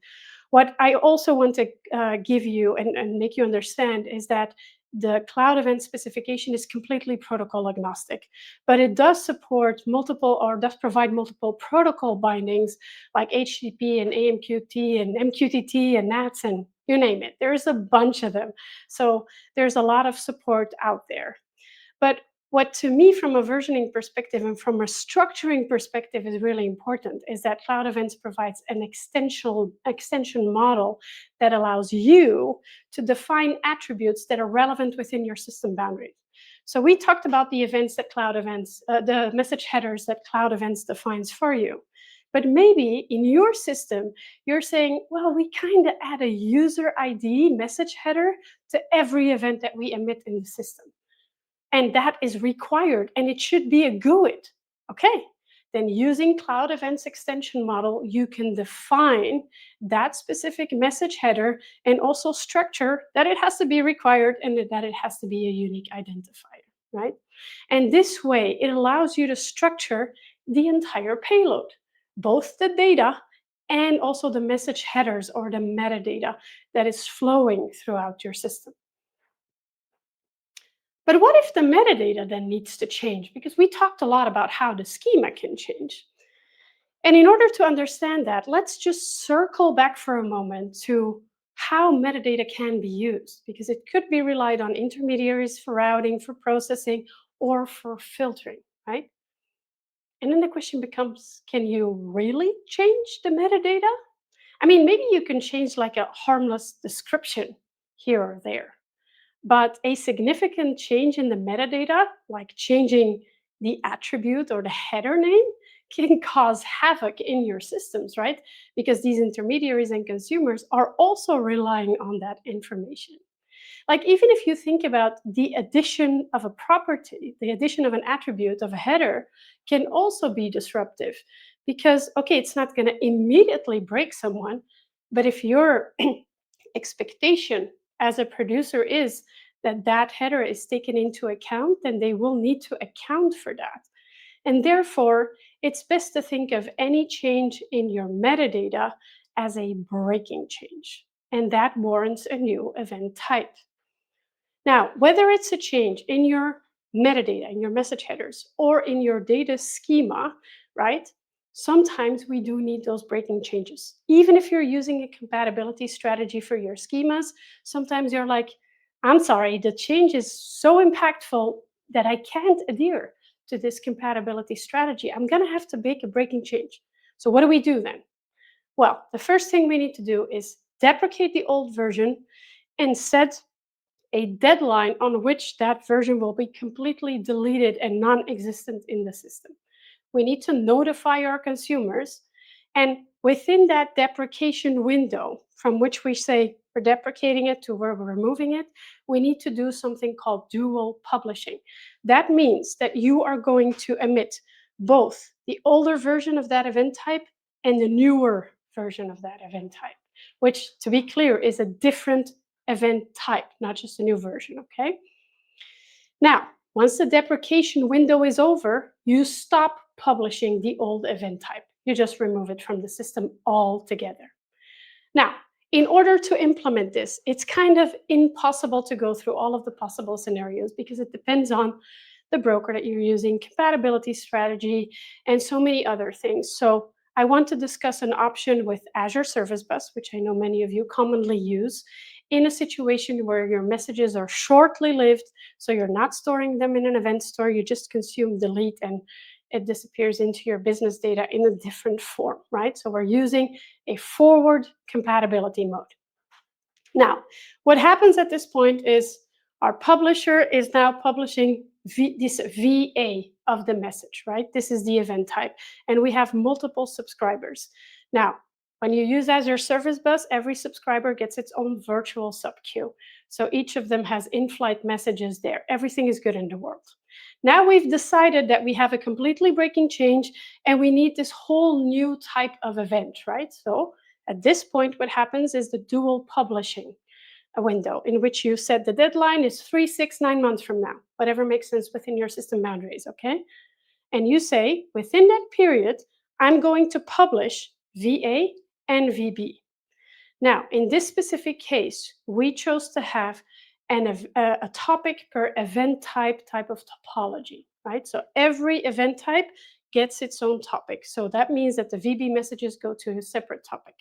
What I also want to give you and make you understand is that the cloud event specification is completely protocol agnostic, but it does support multiple or does provide multiple protocol bindings like HTTP and AMQT and MQTT and NATs and you name it. There's a bunch of them. So there's a lot of support out there. But what to me from a versioning perspective and from a structuring perspective is really important is that Cloud Events provides an extension model that allows you to define attributes that are relevant within your system boundaries. So we talked about the events that Cloud Events, the message headers that Cloud Events defines for you. But maybe in your system, you're saying, well, we kind of add a user ID message header to every event that we emit in the system. And that is required, and it should be a GUID. Okay, then using Cloud Events extension model, you can define that specific message header and also structure that it has to be required and that it has to be a unique identifier, right? And this way, it allows you to structure the entire payload, both the data and also the message headers or the metadata that is flowing throughout your system. But what if the metadata then needs to change? Because we talked a lot about how the schema can change. And in order to understand that, let's just circle back for a moment to how metadata can be used, because it could be relied on intermediaries for routing, for processing, or for filtering, right? And then the question becomes, can you really change the metadata? I mean, maybe you can change like a harmless description here or there, but a significant change in the metadata, like changing the attribute or the header name, can cause havoc in your systems, right? Because these intermediaries and consumers are also relying on that information. Like, even if you think about the addition of a property, the addition of an attribute of a header can also be disruptive because, okay, it's not going to immediately break someone, but if your expectation as a producer is that that header is taken into account, then they will need to account for that. And therefore, it's best to think of any change in your metadata as a breaking change, and that warrants a new event type. Now, whether it's a change in your metadata, in your message headers, or in your data schema, right? Sometimes we do need those breaking changes. Even if you're using a compatibility strategy for your schemas, sometimes you're like, I'm sorry, the change is so impactful that I can't adhere to this compatibility strategy. I'm going to have to make a breaking change. So, what do we do then? Well, the first thing we need to do is deprecate the old version and set a deadline on which that version will be completely deleted and non existent in the system. We need to notify our consumers. And within that deprecation window, from which we say we're deprecating it to where we're removing it, we need to do something called dual publishing. That means that you are going to emit both the older version of that event type and the newer version of that event type, which, to be clear, is a different event type, not just a new version, okay? Now, once the deprecation window is over, you stop publishing the old event type. You just remove it from the system altogether. Now, in order to implement this, it's kind of impossible to go through all of the possible scenarios because it depends on the broker that you're using, compatibility strategy, and so many other things. So I want to discuss an option with Azure Service Bus, which I know many of you commonly use, in a situation where your messages are shortly lived, so you're not storing them in an event store, you just consume, delete, and it disappears into your business data in a different form, right? So we're using a forward compatibility mode. Now, what happens at this point is our publisher is now publishing this VA of the message, right? This is the event type, and we have multiple subscribers. Now, when you use Azure Service Bus, every subscriber gets its own virtual subqueue. So each of them has in-flight messages there. Everything is good in the world. Now we've decided that we have a completely breaking change and we need this whole new type of event, right? So at this point, what happens is the dual publishing window in which you set the deadline is 3, 6, 9 months from now, whatever makes sense within your system boundaries, okay? And you say, within that period, I'm going to publish VA and VB. Now, in this specific case, we chose to have a topic per event type of topology, right? So every event type gets its own topic. So that means that the VB messages go to a separate topic.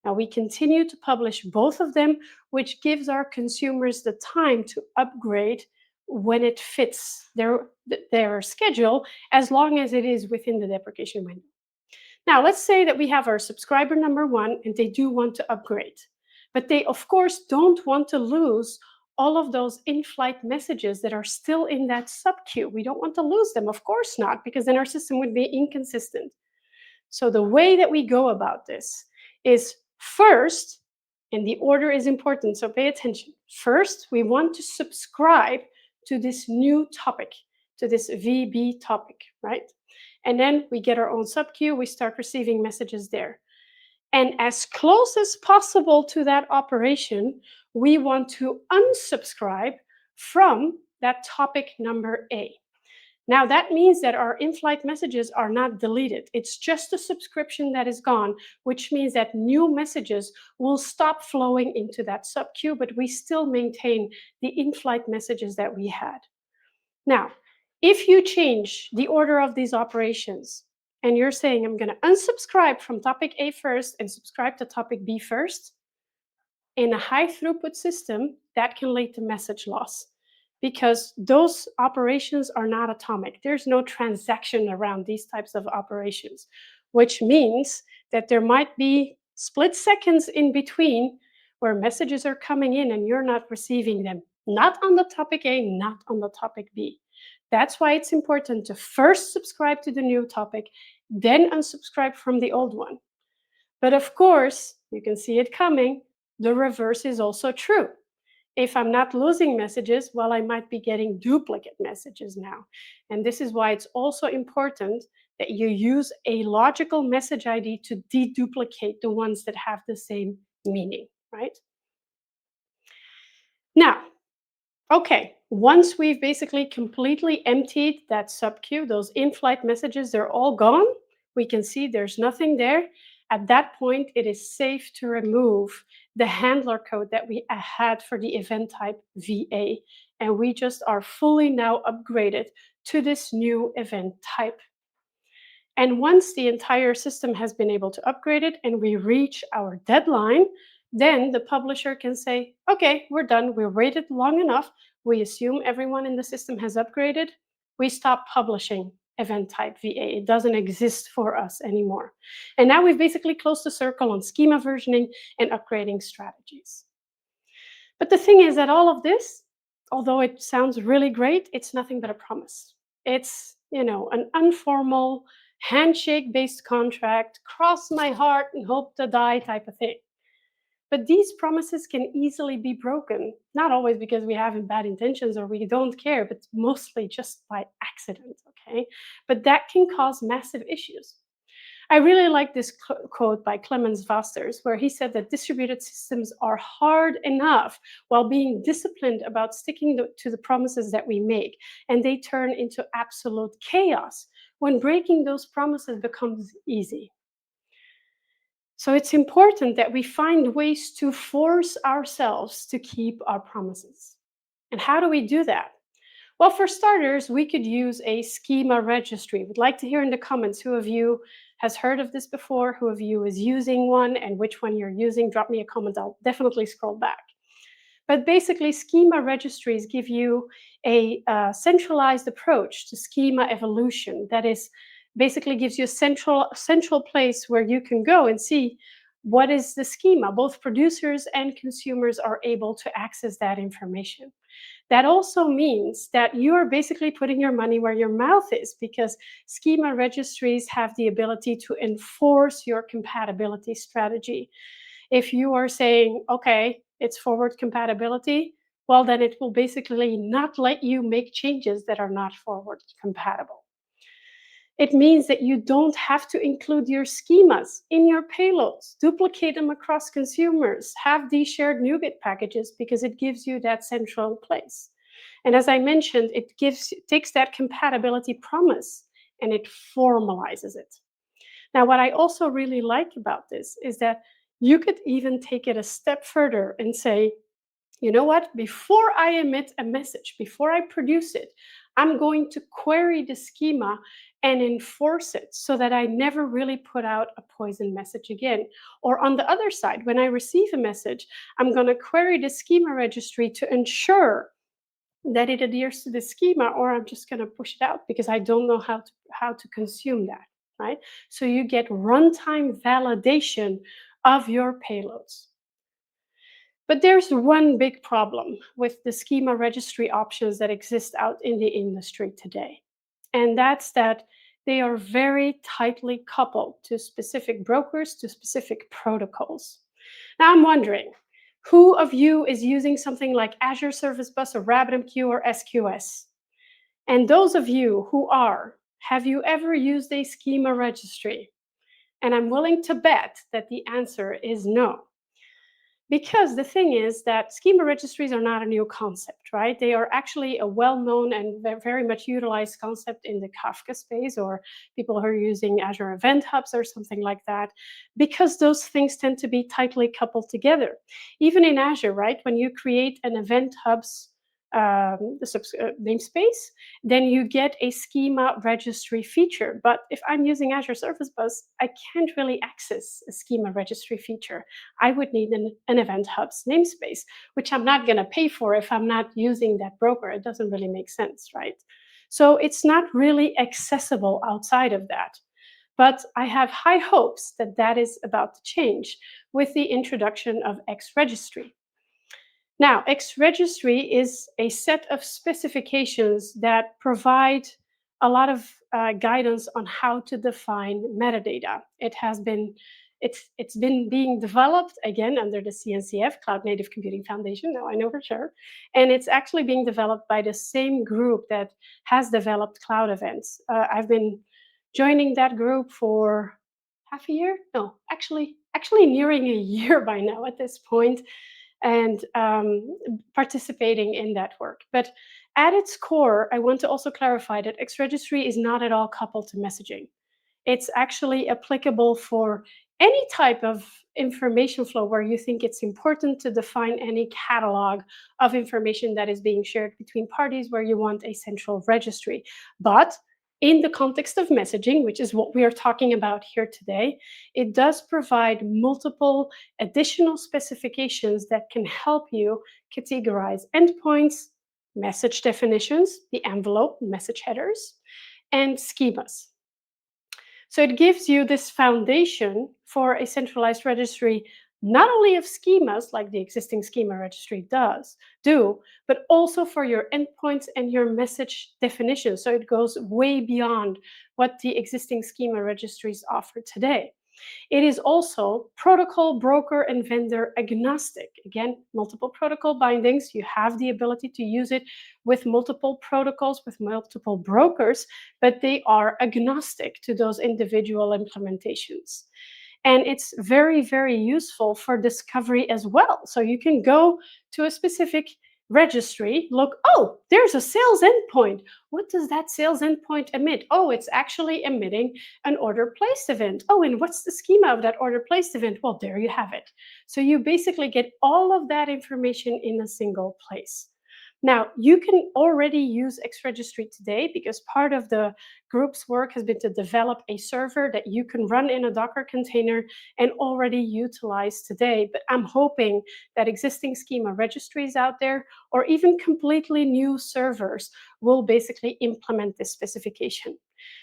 Now we continue to publish both of them, which gives our consumers the time to upgrade when it fits their schedule, as long as it is within the deprecation window. Now, let's say that we have our subscriber number one and they do want to upgrade, but they, of course, don't want to lose all of those in-flight messages that are still in that subqueue. We don't want to lose them, of course not, because then our system would be inconsistent. So the way that we go about this is first, and the order is important, so pay attention. First, we want to subscribe to this new topic, to this VB topic, right? And then we get our own subqueue, we start receiving messages there. And as close as possible to that operation, we want to unsubscribe from that topic number A. Now, that means that our in-flight messages are not deleted. It's just a subscription that is gone, which means that new messages will stop flowing into that subqueue, but we still maintain the in-flight messages that we had. Now, if you change the order of these operations, and you're saying, I'm going to unsubscribe from topic A first and subscribe to topic B first, in a high throughput system, that can lead to message loss because those operations are not atomic. There's no transaction around these types of operations, which means that there might be split seconds in between where messages are coming in and you're not receiving them, not on the topic A, not on the topic B. That's why it's important to first subscribe to the new topic, then unsubscribe from the old one. But of course, you can see it coming. The reverse is also true. If I'm not losing messages, well, I might be getting duplicate messages now. And this is why it's also important that you use a logical message ID to deduplicate the ones that have the same meaning, right? Now, okay, once we've basically completely emptied that subqueue, those in-flight messages, they're all gone. We can see there's nothing there. At that point, it is safe to remove the handler code that we had for the event type VA. And we just are fully now upgraded to this new event type. And once the entire system has been able to upgrade it and we reach our deadline, then the publisher can say, okay, we're done. We waited long enough. We assume everyone in the system has upgraded. We stop publishing event type VA. It doesn't exist for us anymore. And now we've basically closed the circle on schema versioning and upgrading strategies. But the thing is that all of this, although it sounds really great, it's nothing but a promise. It's, an informal handshake-based contract, cross my heart and hope to die type of thing. But these promises can easily be broken, not always because we have bad intentions or we don't care, but mostly just by accident, okay? But that can cause massive issues. I really like this quote by Clemens Vasters, where he said that distributed systems are hard enough while being disciplined about sticking to the promises that we make, and they turn into absolute chaos when breaking those promises becomes easy. So it's important that we find ways to force ourselves to keep our promises. And how do we do that? Well, for starters, we could use a schema registry. We'd like to hear in the comments who of you has heard of this before, who of you is using one, and which one you're using. Drop me a comment. I'll definitely scroll back. But basically, schema registries give you a centralized approach to schema evolution. That is, basically gives you a central place where you can go and see what is the schema. Both producers and consumers are able to access that information. That also means that you are basically putting your money where your mouth is, because schema registries have the ability to enforce your compatibility strategy. If you are saying, okay, it's forward compatibility, well, then it will basically not let you make changes that are not forward compatible. It means that you don't have to include your schemas in your payloads, duplicate them across consumers, have these shared NuGet packages, because it gives you that central place. And as I mentioned, it takes that compatibility promise and it formalizes it. Now, what I also really like about this is that you could even take it a step further and say, you know what, before I emit a message, before I produce it, I'm going to query the schema and enforce it so that I never really put out a poison message again. Or on the other side, when I receive a message, I'm going to query the schema registry to ensure that it adheres to the schema, or I'm just going to push it out because I don't know how to consume that, right? So you get runtime validation of your payloads. But there's one big problem with the schema registry options that exist out in the industry today. And that's that they are very tightly coupled to specific brokers, to specific protocols. Now I'm wondering, who of you is using something like Azure Service Bus or RabbitMQ or SQS? And those of you who are, have you ever used a schema registry? And I'm willing to bet that the answer is no. Because the thing is that schema registries are not a new concept, right? They are actually a well-known and very much utilized concept in the Kafka space, or people who are using Azure Event Hubs or something like that, because those things tend to be tightly coupled together. Even in Azure, right? When you create an Event Hubs namespace, then you get a schema registry feature. But if I'm using Azure Service Bus, I can't really access a schema registry feature. I would need an Event Hub's namespace, which I'm not going to pay for if I'm not using that broker. It doesn't really make sense, right? So it's not really accessible outside of that. But I have high hopes that that is about to change with the introduction of X registry. Now, X registry is a set of specifications that provide a lot of guidance on how to define metadata. It's been being developed again under the CNCF, Cloud Native Computing Foundation. Now I know for sure, and it's actually being developed by the same group that has developed cloud events. I've been joining that group for half a year. No, actually nearing a year by now at this point, and participating in that work. But at its core, I want to also clarify that X registry is not at all coupled to messaging. It's actually applicable for any type of information flow where you think it's important to define any catalog of information that is being shared between parties where you want a central registry. But in the context of messaging, which is what we are talking about here today, it does provide multiple additional specifications that can help you categorize endpoints, message definitions, the envelope, message headers, and schemas. So it gives you this foundation for a centralized registry, not only of schemas like the existing schema registry do, but also for your endpoints and your message definitions. So it goes way beyond what the existing schema registries offer today. It is also protocol, broker, and vendor agnostic. Again, multiple protocol bindings. You have the ability to use it with multiple protocols, with multiple brokers, but they are agnostic to those individual implementations. And it's very, very useful for discovery as well. So you can go to a specific registry, look, oh, there's a sales endpoint. What does that sales endpoint emit? Oh, it's actually emitting an order placed event. Oh, and what's the schema of that order placed event? Well, there you have it. So you basically get all of that information in a single place. Now, you can already use X registry today because part of the group's work has been to develop a server that you can run in a Docker container and already utilize today. But I'm hoping that existing schema registries out there, or even completely new servers, will basically implement this specification.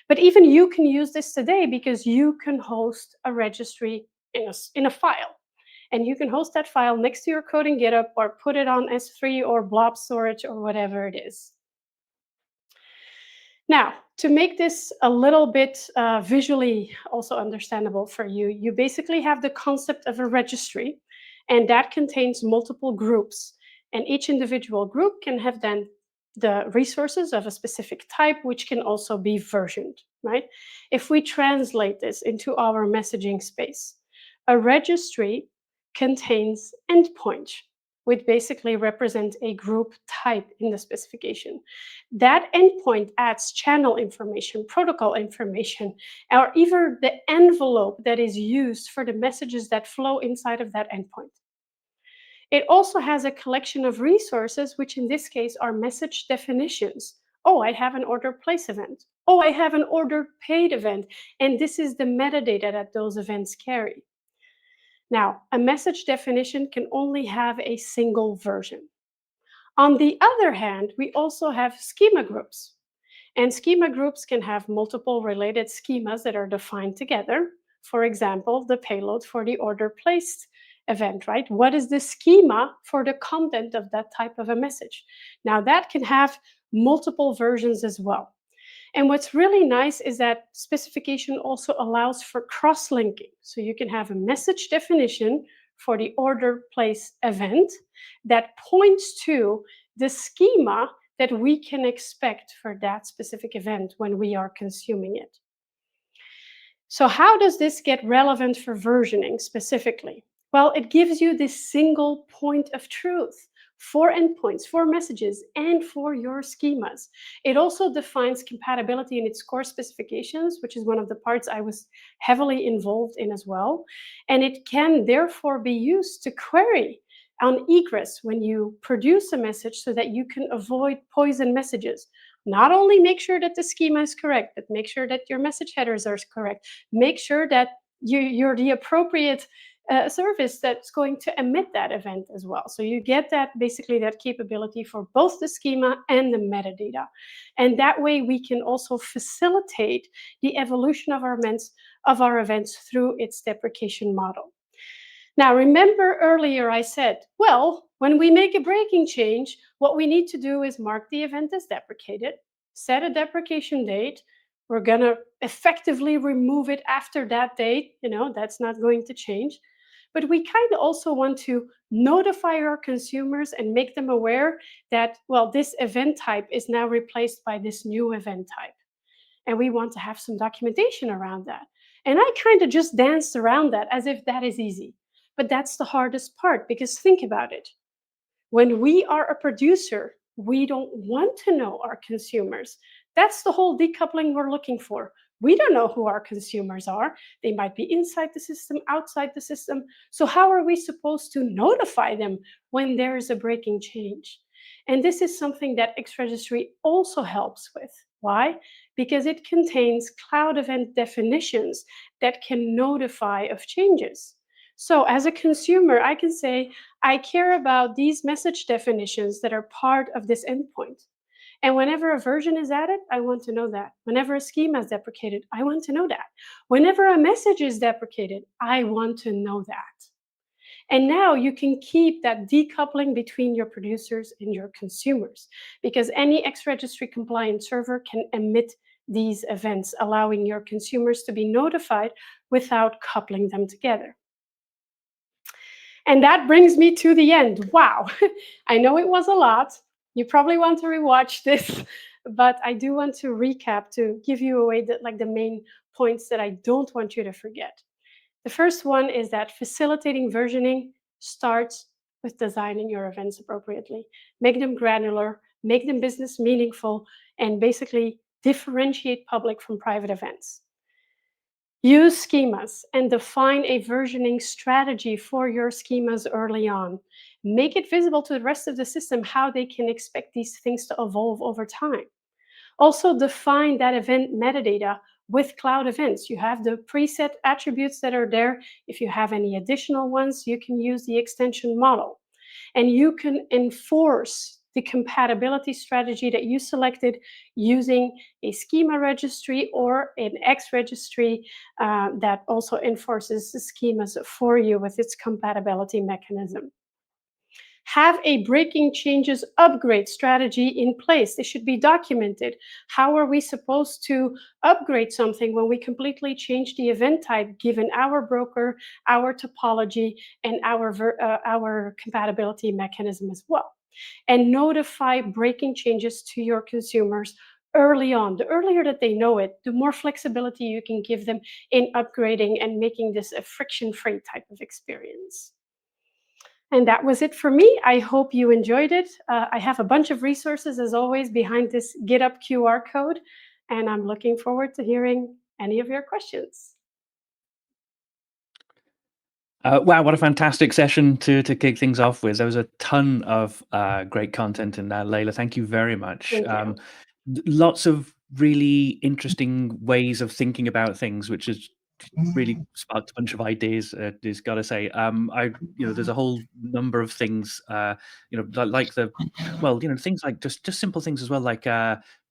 But even you can use this today because you can host a registry in a file. And you can host that file next to your code in GitHub or put it on S3 or blob storage or whatever it is. Now, to make this a little bit visually also understandable for you, you basically have the concept of a registry, and that contains multiple groups. And each individual group can have then the resources of a specific type, which can also be versioned, right? If we translate this into our messaging space, a registry contains endpoints, which basically represent a group type in the specification. That endpoint adds channel information, protocol information, or even the envelope that is used for the messages that flow inside of that endpoint. It also has a collection of resources, which in this case are message definitions. Oh, I have an order place event. Oh, I have an order paid event. And this is the metadata that those events carry. Now, a message definition can only have a single version. On the other hand, we also have schema groups. And schema groups can have multiple related schemas that are defined together. For example, the payload for the order placed event, right? What is the schema for the content of that type of a message? Now, that can have multiple versions as well. And what's really nice is that specification also allows for cross-linking. So you can have a message definition for the order place event that points to the schema that we can expect for that specific event when we are consuming it. So how does this get relevant for versioning specifically? Well, it gives you this single point of truth for endpoints, for messages, and for your schemas. It also defines compatibility in its core specifications, which is one of the parts I was heavily involved in as well. And it can therefore be used to query On egress, when you produce a message so that you can avoid poison messages, not only make sure that the schema is correct, but make sure that your message headers are correct. Make sure that you're the appropriate service that's going to emit that event as well. So you get that basically that capability for both the schema and the metadata. And that way we can also facilitate the evolution of our events through its deprecation model. Now, remember earlier I said, well, when we make a breaking change, what we need to do is mark the event as deprecated, set a deprecation date. We're going to effectively remove it after that date. That's not going to change. But we kind of also want to notify our consumers and make them aware that, well, this event type is now replaced by this new event type. And we want to have some documentation around that. And I kind of just danced around that as if that is easy. But that's the hardest part, because think about it. When we are a producer, we don't want to know our consumers. That's the whole decoupling we're looking for. We don't know who our consumers are. They might be inside the system, outside the system. So, how are we supposed to notify them when there is a breaking change? And this is something that X Registry also helps with. Why? Because it contains cloud event definitions that can notify of changes. So, as a consumer, I can say, I care about these message definitions that are part of this endpoint. And whenever a version is added, I want to know that. Whenever a schema is deprecated, I want to know that. Whenever a message is deprecated, I want to know that. And now you can keep that decoupling between your producers and your consumers, because any X registry compliant server can emit these events, allowing your consumers to be notified without coupling them together. And that brings me to the end. Wow, I know it was a lot. You probably want to rewatch this, but I do want to recap to give you away the main points that I don't want you to forget. The first one is that facilitating versioning starts with designing your events appropriately. Make them granular, make them business meaningful, and basically differentiate public from private events. Use schemas and define a versioning strategy for your schemas early on. Make it visible to the rest of the system how they can expect these things to evolve over time. Also, define that event metadata with cloud events. You have the preset attributes that are there. If you have any additional ones, you can use the extension model. And you can enforce the compatibility strategy that you selected using a schema registry or an X registry that also enforces the schemas for you with its compatibility mechanism. Have a breaking changes upgrade strategy in place. They should be documented. How are we supposed to upgrade something when we completely change the event type given our broker, our topology, and our compatibility mechanism as well? And notify breaking changes to your consumers early on. The earlier that they know it, the more flexibility you can give them in upgrading and making this a friction-free type of experience. And that was it for me. I hope you enjoyed it. I have a bunch of resources, as always, behind this GitHub QR code, and I'm looking forward to hearing any of your questions. Wow, what a fantastic session to kick things off with. There was a ton of great content in that, Laila. Thank you very much. Thank you. Lots of really interesting ways of thinking about things, which has really sparked a bunch of ideas. Just got to say, there's a whole number of things, like things like just simple things as well, like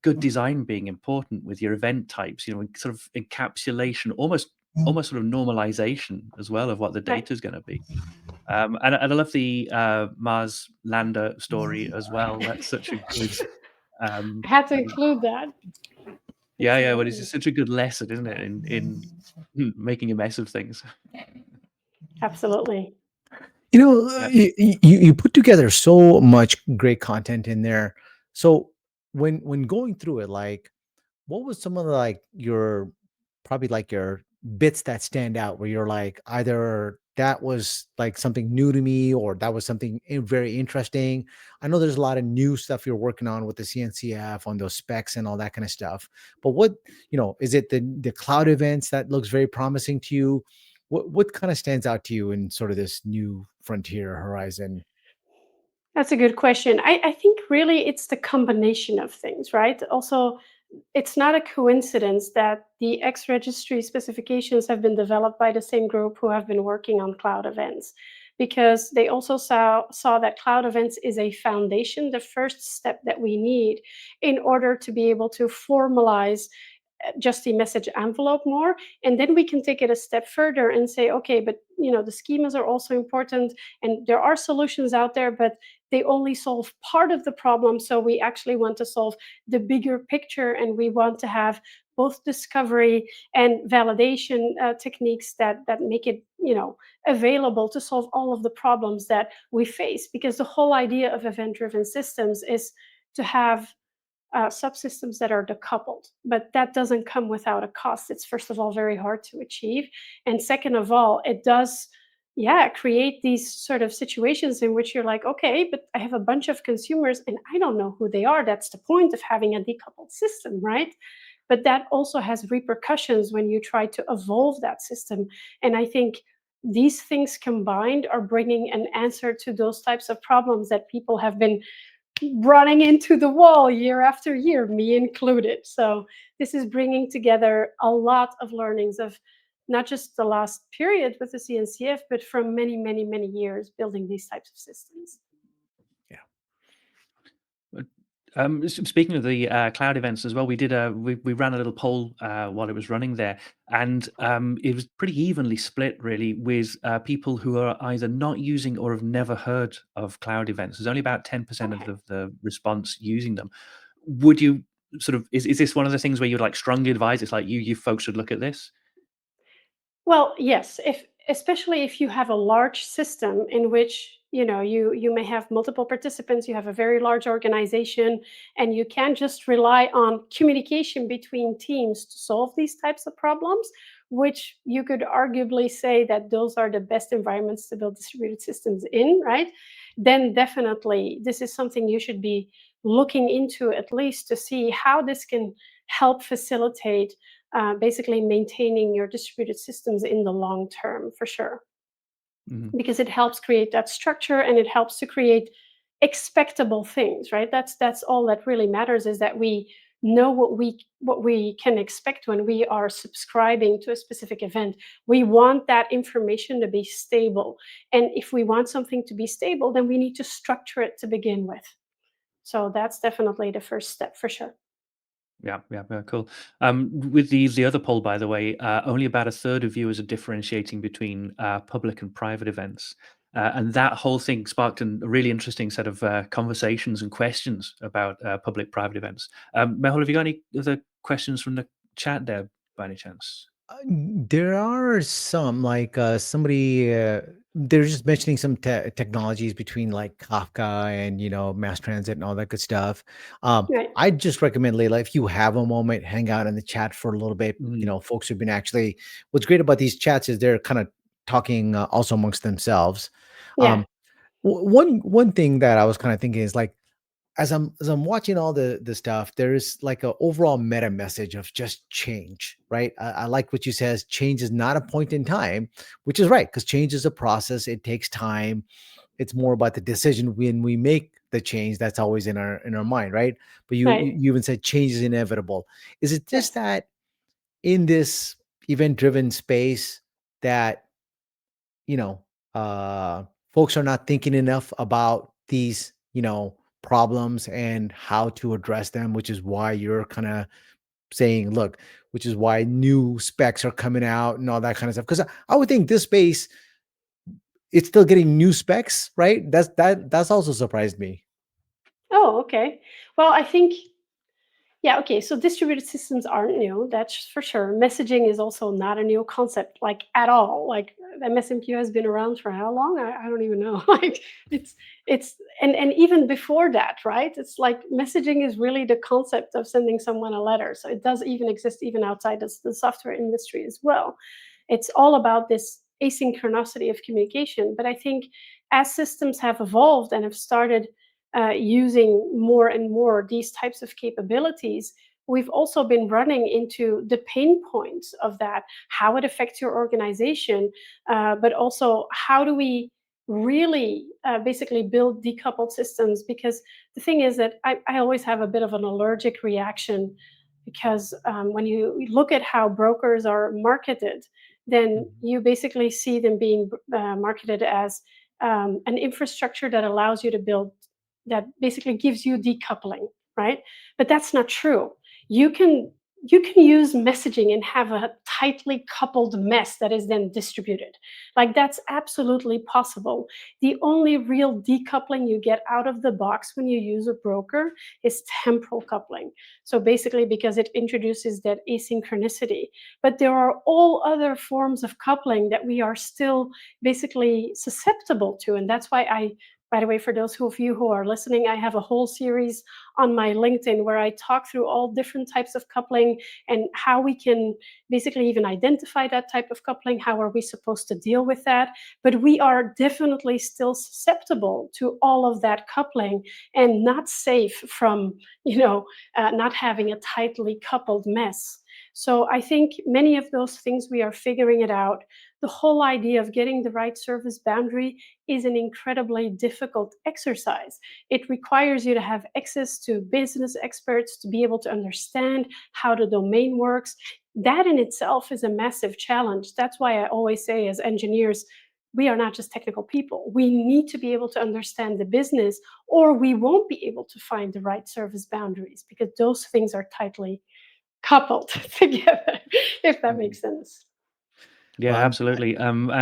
good design being important with your event types. Sort of encapsulation, almost sort of normalization as well of what the data is going to be. And I love the Mars lander story as well. That's such a good. I had to include that. Yeah. Well, it's such a good lesson, isn't it, in making a mess of things. Absolutely. Yep. You put together so much great content in there. So when going through it, like, what was some of the, like, your probably like your bits that stand out where you're like, either that was like something new to me or that was something very interesting? I know there's a lot of new stuff you're working on with the CNCF on those specs and all that kind of stuff. But what, is it the cloud events that looks very promising to you? What kind of stands out to you in sort of this new frontier horizon? That's a good question. I think really it's the combination of things, right? Also, it's not a coincidence that the X registry specifications have been developed by the same group who have been working on cloud events, because they also saw that cloud events is a foundation, the first step that we need in order to be able to formalize just the message envelope more, and then we can take it a step further and say, okay, but the schemas are also important, and there are solutions out there, but they only solve part of the problem. So we actually want to solve the bigger picture, and we want to have both discovery and validation techniques that make it available to solve all of the problems that we face, because the whole idea of event driven systems is to have subsystems that are decoupled. But that doesn't come without a cost. It's first of all very hard to achieve, and second of all, it does, yeah, create these sort of situations in which you're like, okay, but I have a bunch of consumers and I don't know who they are. That's the point of having a decoupled system, right? But that also has repercussions when you try to evolve that system. And I think these things combined are bringing an answer to those types of problems that people have been running into the wall year after year, me included. So this is bringing together a lot of learnings of not just the last period with the CNCF, but from many, many, many years building these types of systems. Yeah. Speaking of the cloud events as well, we ran a little poll while it was running there, and it was pretty evenly split really with people who are either not using or have never heard of cloud events. There's only about 10% of Okay. the response using them. Would you sort of is this one of the things where you'd like strongly advise? It's like you folks should look at this. Well, yes, if especially if you have a large system in which you may have multiple participants, you have a very large organization, and you can't just rely on communication between teams to solve these types of problems, which you could arguably say that those are the best environments to build distributed systems in, right? Then definitely this is something you should be looking into, at least to see how this can help facilitate basically maintaining your distributed systems in the long term, for sure, Mhm. because it helps create that structure and it helps to create expectable things, right? That's all that really matters, is that we know what we can expect when we are subscribing to a specific event. We want that information to be stable, and if we want something to be stable, then we need to structure it to begin with. So that's definitely the first step, for sure. Yeah, cool. With the other poll, by the way, only about a third of viewers are differentiating between public and private events, and that whole thing sparked a really interesting set of conversations and questions about public-private events. Mehul, have you got any other questions from the chat there, by any chance? There are some like somebody they're just mentioning some technologies between like Kafka and mass transit and all that good stuff. Right. I just recommend Layla, if you have a moment, hang out in the chat for a little bit. Mm, Folks who've been actually, what's great about these chats is they're kind of talking also amongst themselves. Yeah. Um, one thing that I was kind of thinking is like, as I'm watching all the stuff, there's like a overall meta message of just change, right? I like what you says. Change is not a point in time, which is right, because change is a process. It takes time. It's more about the decision when we make the change. That's always in our mind, right? But you Right. you, you even said change is inevitable. Is it just Yes. that in this event driven space that you know, folks are not thinking enough about these, problems and how to address them, which is why you're kind of saying, look, which is why new specs are coming out and all that kind of stuff. Because I would think this space, it's still getting new specs, right? That's also surprised me. Oh, okay. Well, I think, yeah, okay. So distributed systems aren't new, that's for sure. Messaging is also not a new concept, like at all. Like MSMQ has been around for how long? I don't even know. Like it's it's and even before that, right? It's like messaging is really the concept of sending someone a letter. So it does even exist even outside the software industry as well. It's all about this asynchronicity of communication. But I think as systems have evolved and have started using more and more these types of capabilities, we've also been running into the pain points of that, how it affects your organization, but also how do we really basically build decoupled systems, because the thing is that I always have a bit of an allergic reaction, because when you look at how brokers are marketed, then Mhm. you basically see them being marketed as an infrastructure that allows you to build, that basically gives you decoupling, right? But that's not true. You can you can use messaging and have a tightly coupled mess that is then distributed. Like, that's absolutely possible. The only real decoupling you get out of the box when you use a broker is temporal coupling. So basically, because it introduces that asynchronicity. But there are all other forms of coupling that we are still basically susceptible to. And that's why by the way, for those of you who are listening, I have a whole series on my LinkedIn where I talk through all different types of coupling and how we can basically even identify that type of coupling. How are we supposed to deal with that? But we are definitely still susceptible to all of that coupling and not safe from, not having a tightly coupled mess. So I think many of those things we are figuring it out. The whole idea of getting the right service boundary is an incredibly difficult exercise. It requires you to have access to business experts to be able to understand how the domain works. That in itself is a massive challenge. That's why I always say, as engineers, we are not just technical people. We need to be able to understand the business, or we won't be able to find the right service boundaries, because those things are tightly coupled together, if that Mhm. makes sense. Yeah, Well, absolutely. And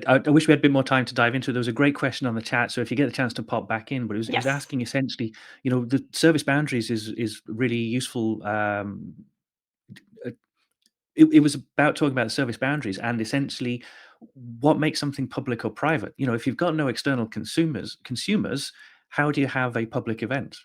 I wish we had a bit more time to dive into it. There was a great question on the chat, so if you get a chance to pop back in, but it was Yes. asking essentially, the service boundaries is really useful. Uh, it was about talking about service boundaries and essentially what makes something public or private. If you've got no external consumers, how do you have a public event?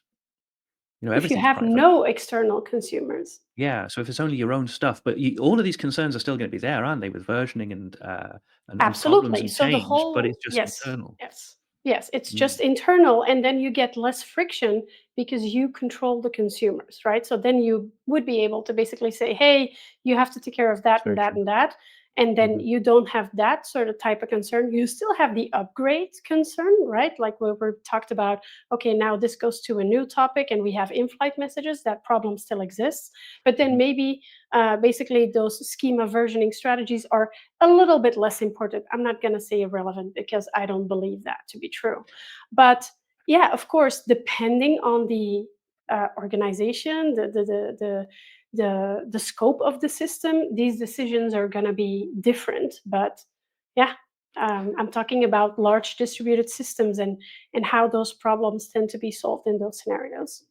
If you Everything's have private. no external consumers. Yeah, so if it's only your own stuff, but all of these concerns are still going to be there, aren't they, with versioning and problems Absolutely. and So the change, but whole, it's just yes, internal. yes, yes, it's Mm, just internal, and then you get less friction because you control the consumers, right? So then you would be able to basically say, hey, you have to take care of it's that and very that true. and that. And then Hmm. you don't have that sort of type of concern. You still have the upgrade concern, right? Like we talked about, okay, now this goes to a new topic and we have in-flight messages. That problem still exists. But then Hmm. maybe basically those schema versioning strategies are a little bit less important. I'm not going to say irrelevant, because I don't believe that to be true. But yeah, of course, depending on the organization, the scope of the system, these decisions are going to be different. But yeah, I'm talking about large distributed systems and how those problems tend to be solved in those scenarios.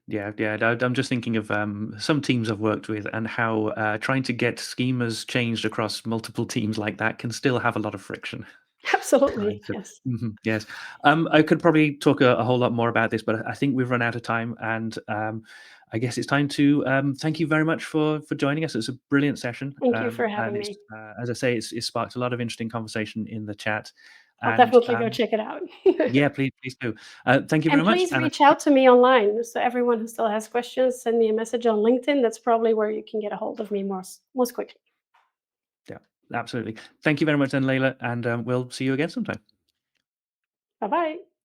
Yeah, yeah. I'm just thinking of some teams I've worked with and how trying to get schemas changed across multiple teams like that can still have a lot of friction. Right. Absolutely, So, yes. yes. I could probably talk a whole lot more about this, but I think we've run out of time, and I guess it's time to thank you very much for joining us. It's a brilliant session, Thank you for and having it's me. as I say, it's sparked a lot of interesting conversation in the chat. I'll And definitely go check it out. yeah, please do. Thank you very And much. please And reach out to me online. So everyone who still has questions, send me a message on LinkedIn. That's probably where you can get a hold of me most quickly. yeah, absolutely. Thank you very much, then, Layla, and we'll see you again sometime. Bye bye.